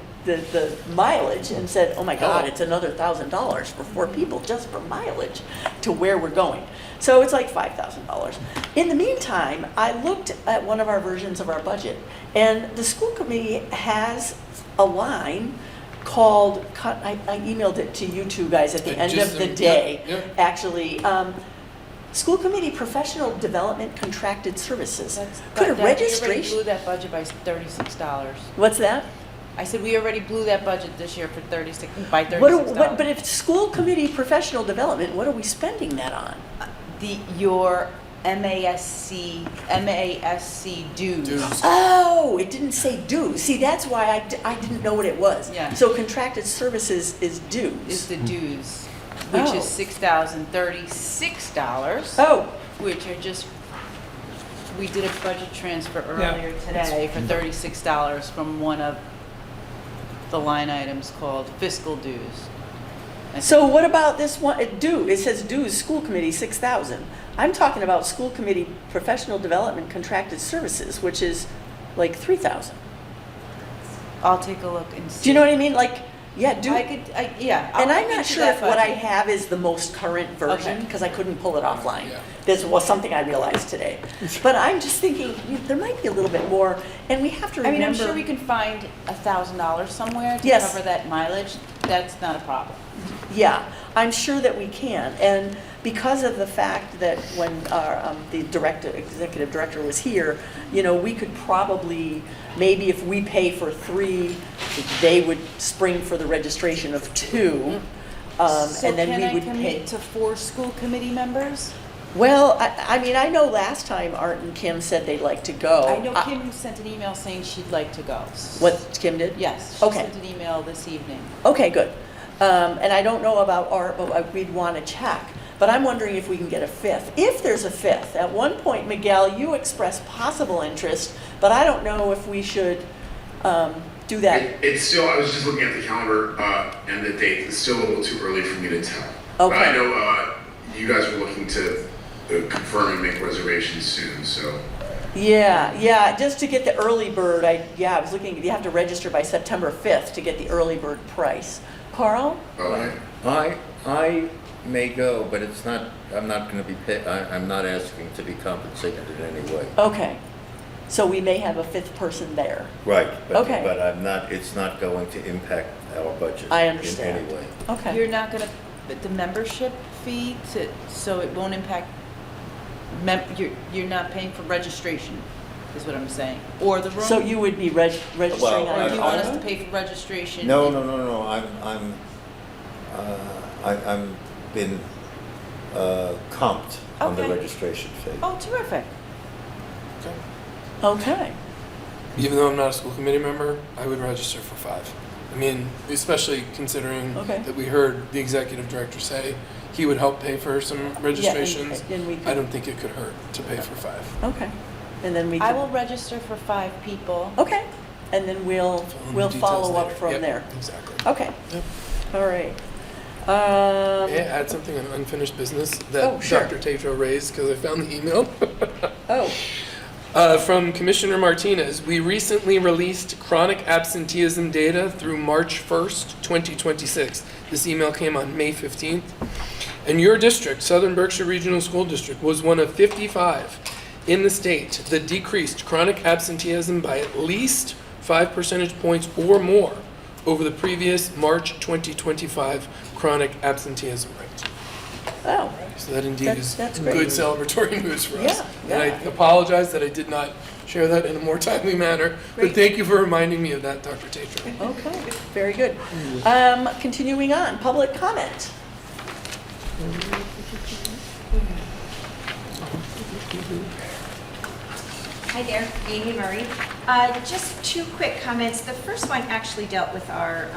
mileage and said, oh my God, it's another $1,000 for 4 people just for mileage to where we're going. So it's like $5,000. In the meantime, I looked at one of our versions of our budget, and the school committee has a line called, I emailed it to you two guys at the end of the day, actually. School committee professional development contracted services. Could a registration? We already blew that budget by $36. What's that? I said we already blew that budget this year for by $36. But if school committee professional development, what are we spending that on? Your MASC dues. Oh, it didn't say dues. See, that's why I didn't know what it was. Yeah. So contracted services is dues. Is the dues, which is $6,036. Oh. Which are just, we did a budget transfer earlier today for $36 from one of the line items called fiscal dues. So what about this one, it says dues, school committee, 6,000. I'm talking about school committee professional development contracted services, which is like 3,000. I'll take a look and see. Do you know what I mean? Like, yeah, yeah. And I'm not sure if what I have is the most current version, because I couldn't pull it offline. Yeah. This was something I realized today. But I'm just thinking, there might be a little bit more, and we have to remember. I mean, I'm sure we can find $1,000 somewhere to Yes. cover that mileage. That's not a problem. Yeah, I'm sure that we can. And because of the fact that when the executive director was here, you know, we could probably, maybe if we pay for 3, they would spring for the registration of 2. So and then can we I would commit pay. to 4 school committee members? Well, I mean, I know last time Art and Kim said they'd like to go. I know Kim sent an email saying she'd like to go. What Kim did? Yes, she Okay. sent an email this evening. Okay, good. And I don't know about Art, but we'd want to check. But I'm wondering if we can get a 5th. If there's a 5th, at one point, Miguel, you expressed possible interest, but I don't know if we should do that. It's still, I was just looking at the calendar and the date. It's still a little too early for me to tell. Okay. But I know you guys were looking to confirm and make reservations soon, so. Yeah, just to get the early bird, I was looking, you have to register by September 5th to get the early bird price. Carl? I may go, but it's not. I'm not going to be paid. I'm not asking to be compensated in any way. Okay. So we may have a 5th person there. Right. But, Okay. But I'm not. It's not going to impact our budget. I understand. In any way. Okay. You're not gonna, but the membership fee so it won't impact, you're not paying for registration, is what I'm saying, or the room? So you would be registering Well, on Or your do you own? want us to pay for registration? No. I'm been comped on the Okay. registration fee. Oh, terrific. Okay. even though I'm not a school committee member, I would register for 5. I mean, especially considering Okay. that we heard the executive director say he would help pay for some registrations. and we I could- don't think it could hurt to pay for 5. Okay, and then we I can, will register for 5 people. okay, and then we'll Fill in the we'll details follow up later. from Yep, there. Exactly. Okay, Yep. all right. May I add something on unfinished business that Oh, sure. Dr. Tatro raised because I found the email? Oh, From Commissioner Martinez, we recently released chronic absenteeism data through March 1st, 2026. This email came on May 15th. And your district, Southern Berkshire Regional School District, was one of 55 in the state that decreased chronic absenteeism by at least 5 percentage points or more over the previous March 2025 chronic absenteeism rate. oh, So that indeed is That's good great. celebratory news for us. Yeah, And I yeah. apologize that I did not share that in a more timely manner, but Great. thank you for reminding me of that, Dr. Tatro. okay, very good. Continuing on, public comment. Hi there, Amy Murray. Just 2 quick comments. The first one actually dealt with our,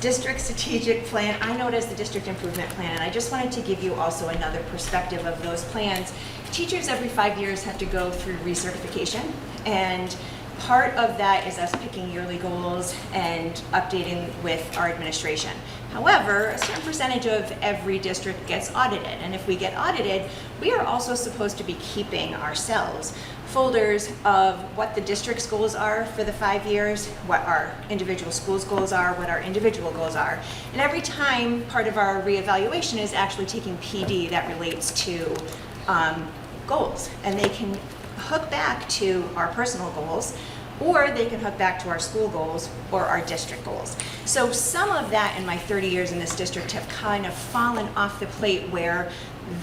district strategic plan. I know it as the district improvement plan, and I just wanted to give you also another perspective of those plans. Teachers every 5 years have to go through recertification, and part of that is us picking yearly goals and updating with our administration. However, a certain percentage of every district gets audited, and if we get audited, we are also supposed to be keeping ourselves folders of what the district's goals are for the 5 years, what our individual schools' goals are, what our individual goals are. And every time, part of our reevaluation is actually taking PD that relates to goals, and they can hook back to our personal goals, or they can hook back to our school goals or our district goals. So some of that in my 30 years in this district have kind of fallen off the plate, where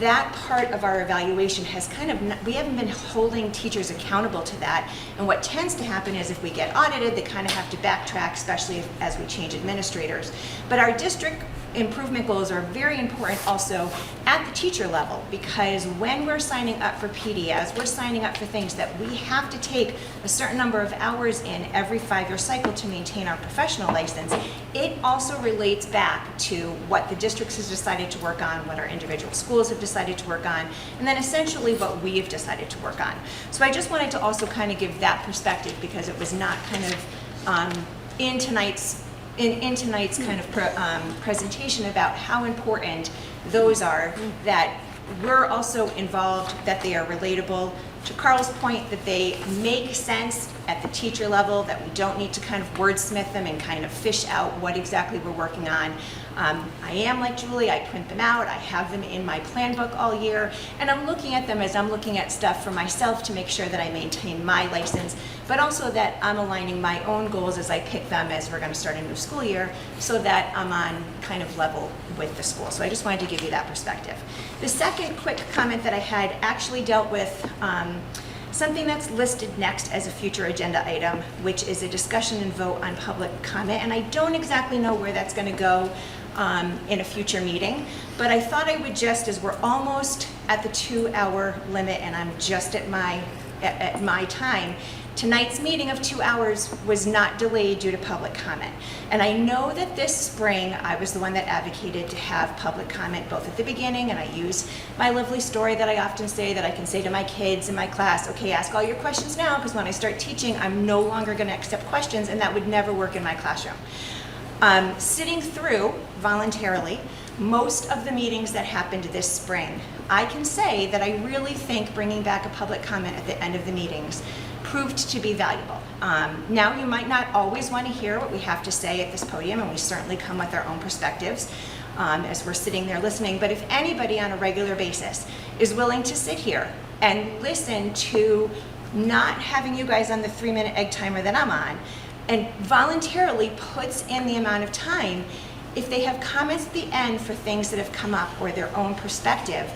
that part of our evaluation has kind of, we haven't been holding teachers accountable to that. And what tends to happen is if we get audited, they kind of have to backtrack, especially as we change administrators. But our district improvement goals are very important also at the teacher level, because when we're signing up for PD, as we're signing up for things that we have to take a certain number of hours in every 5-year cycle to maintain our professional license, it also relates back to what the districts has decided to work on, what our individual schools have decided to work on, and then essentially what we have decided to work on. So I just wanted to also kind of give that perspective, because it was not kind of in tonight's kind of presentation about how important those are, that we're also involved, that they are relatable. To Carl's point, that they make sense at the teacher level, that we don't need to kind of wordsmith them and kind of fish out what exactly we're working on. I am like Julie, I print them out, I have them in my plan book all year, and I'm looking at them as I'm looking at stuff for myself to make sure that I maintain my license, but also that I'm aligning my own goals as I pick them as we're gonna start a new school year, so that I'm on kind of level with the school. So I just wanted to give you that perspective. The second quick comment that I had actually dealt with something that's listed next as a future agenda item, which is a discussion and vote on public comment. And I don't exactly know where that's going to go in a future meeting, but I thought I would just, as we're almost at the 2-hour limit and I'm just at my time, tonight's meeting of 2 hours was not delayed due to public comment. And I know that this spring, I was the one that advocated to have public comment both at the beginning, and I use my lovely story that I often say, that I can say to my kids in my class, okay, ask all your questions now, because when I start teaching, I'm no longer going to accept questions, and that would never work in my classroom. Sitting through, voluntarily, most of the meetings that happened this spring, I can say that I really think bringing back a public comment at the end of the meetings proved to be valuable. Now, you might not always want to hear what we have to say at this podium, and we certainly come with our own perspectives as we're sitting there listening, but if anybody on a regular basis is willing to sit here and listen to not having you guys on the 3-minute egg timer that I'm on, and voluntarily puts in the amount of time, if they have comments at the end for things that have come up or their own perspective,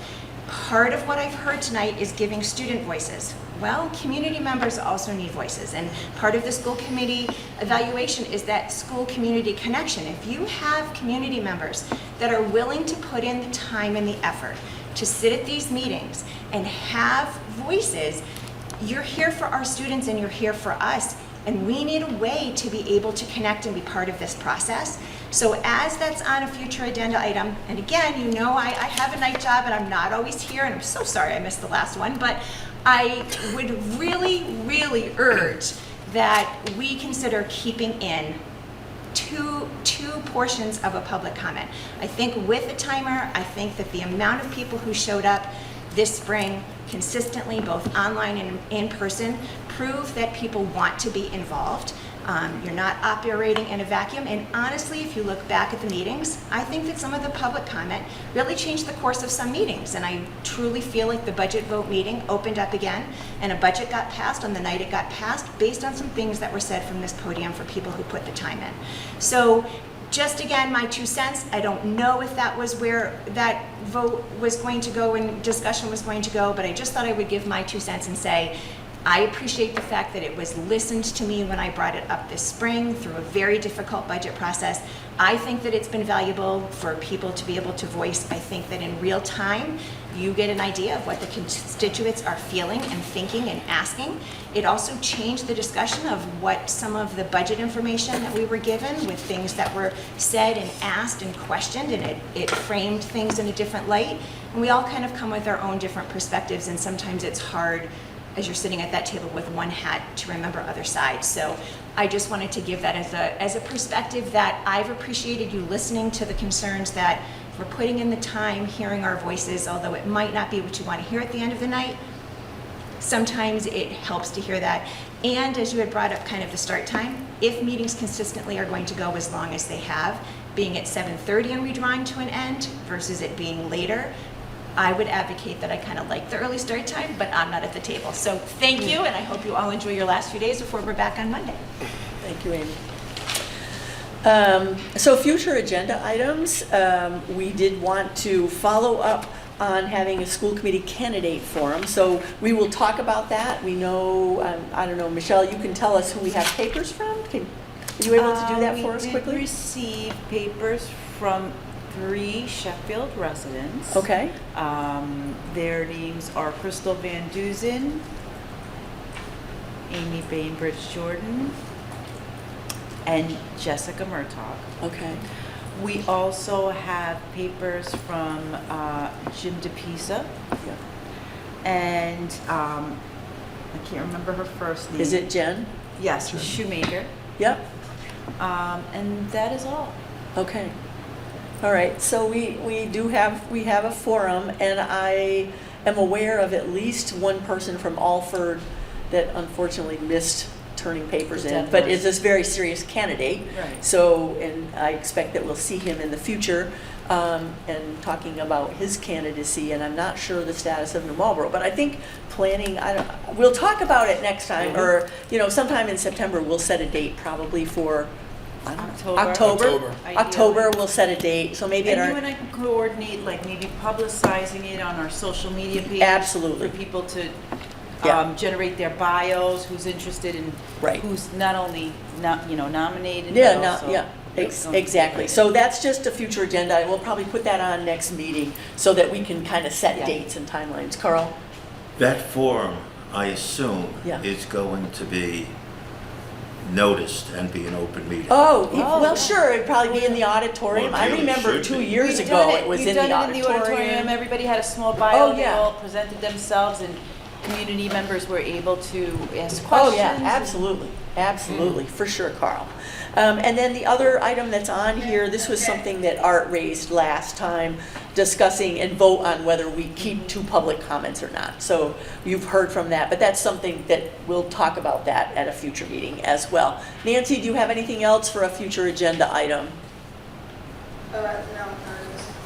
part of what I've heard tonight is giving student voices. Well, community members also need voices, and part of the school committee evaluation is that school community connection. If you have community members that are willing to put in the time and the effort to sit at these meetings and have voices, you're here for our students and you're here for us, and we need a way to be able to connect and be part of this process. So as that's on a future agenda item, and again, you know I have a night job and I'm not always here, and I'm so sorry I missed the last one, but I would really, really urge that we consider keeping in two portions of a public comment. I think with a timer, I think that the amount of people who showed up this spring consistently, both online and in person, prove that people want to be involved. You're not operating in a vacuum, and honestly, if you look back at the meetings, I think that some of the public comment really changed the course of some meetings, and I truly feel like the budget vote meeting opened up again, and a budget got passed on the night it got passed based on some things that were said from this podium for people who put the time in. So just again, my 2 cents, I don't know if that was where that vote was going to go and discussion was going to go, but I just thought I would give my 2 cents and say, I appreciate the fact that it was listened to me when I brought it up this spring through a very difficult budget process. I think that it's been valuable for people to be able to voice. I think that in real time, you get an idea of what the constituents are feeling and thinking and asking. It also changed the discussion of what some of the budget information that we were given with things that were said and asked and questioned, and it framed things in a different light. And we all kind of come with our own different perspectives, and sometimes it's hard as you're sitting at that table with one hat to remember other sides. So I just wanted to give that as a perspective that I've appreciated you listening to the concerns, that we're putting in the time, hearing our voices, although it might not be what you want to hear at the end of the night. Sometimes it helps to hear that. And as you had brought up kind of the start time, if meetings consistently are going to go as long as they have, being at 7:30 and redrawing to an end versus it being later, I would advocate that I kind of like the early start time, but I'm not at the table. So thank you, and I hope you all enjoy your last few days before we're back on Monday. Thank you, Amy. So future agenda items, we did want to follow up on having a school committee candidate forum. So we will talk about that. We know, I don't know, Michelle, you can tell us who we have papers from? Are you able to do that for us quickly? We did receive papers from 3 Sheffield residents. Okay. Their names are Crystal Van Duzen, Amy Bainbridge Jordan, and Jessica Murtaugh. Okay. We also have papers from Jim DePisa. Yeah. And I can't remember her first name. Is it Jen? Yes, Shoemaker. Yep. And that is all. Okay. All right, so we have a forum, and I am aware of at least one person from Alford that unfortunately missed turning papers in, but is this very serious candidate. Right. So, and I expect that we'll see him in the future, and talking about his candidacy, and I'm not sure the status of New Marlboro, but I think planning, we'll talk about it next time, or, sometime in September, we'll set a date probably for October, we'll set a date, so maybe And you and I can coordinate, like maybe publicizing it on our social media page. Absolutely. For people to Yeah. generate their bios, who's interested in, Right. who's not only nominated, Yeah, but also. exactly. So that's just a future agenda, and we'll probably put that on next meeting so that we can kind of set Yeah. dates and timelines. Carl? That forum, I assume, Yeah. is going to be noticed and be an open meeting. Oh, Oh, well, yeah. sure, it'd probably be in the auditorium. Well, I it really remember should 2 be. years We've ago, done it was We've in the done it in the auditorium. auditorium. Everybody had a small bio. Oh, They yeah. all presented themselves, and community members were able to ask Oh, questions. yeah, absolutely, for sure, Carl. And then the other item that's on here, this was something that Art raised last time, discussing and vote on whether we keep 2 public comments or not. So you've heard from that, but that's something that we'll talk about that at a future meeting as well. Nancy, do you have anything else for a future agenda item? No, not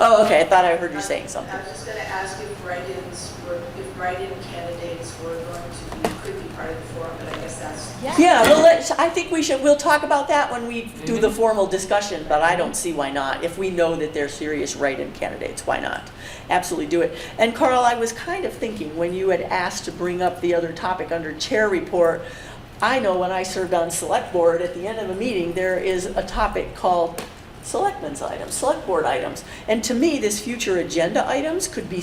Oh, okay, I thought I heard you saying something. I was just going to ask if write-in candidates were going to be, could be part of the forum, but I guess that's. Yeah, well, I think we'll talk about that when we do the formal discussion, but I don't see why not. If we know that they're serious write-in candidates, why not? Absolutely do it. And Carl, I was kind of thinking, when you had asked to bring up the other topic under chair report, I know when I served on select board, at the end of a meeting, there is a topic called selectmen's items, select board items. And to me, this future agenda items could be /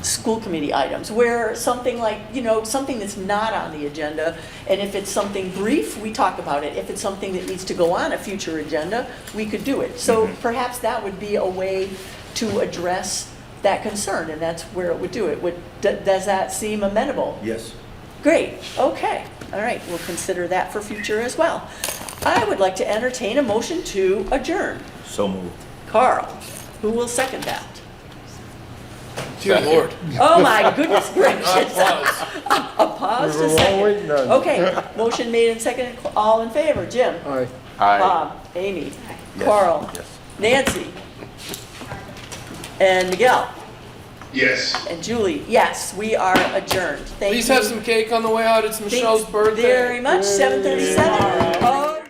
school committee items, where something like, something that's not on the agenda, and if it's something brief, we talk about it. If it's something that needs to go on a future agenda, we could do it. So perhaps that would be a way to address that concern, and that's where it would do it. Does that seem amenable? Yes. Great, okay, all right, we'll consider that for future as well. I would like to entertain a motion to adjourn. So moved. Carl, who will second that? Dear Lord. Oh my goodness gracious. Pause. A pause We to were all second. waiting on it. Okay, motion made and seconded, all in favor, Jim? Aye. Bob, Amy, Yes. Carl, Yes. Nancy, and Miguel, Yes. and Julie, yes, we are adjourned. Thank you. Please have some cake on the way out. It's Michelle's Thanks birthday. very much, 7:37. Oh.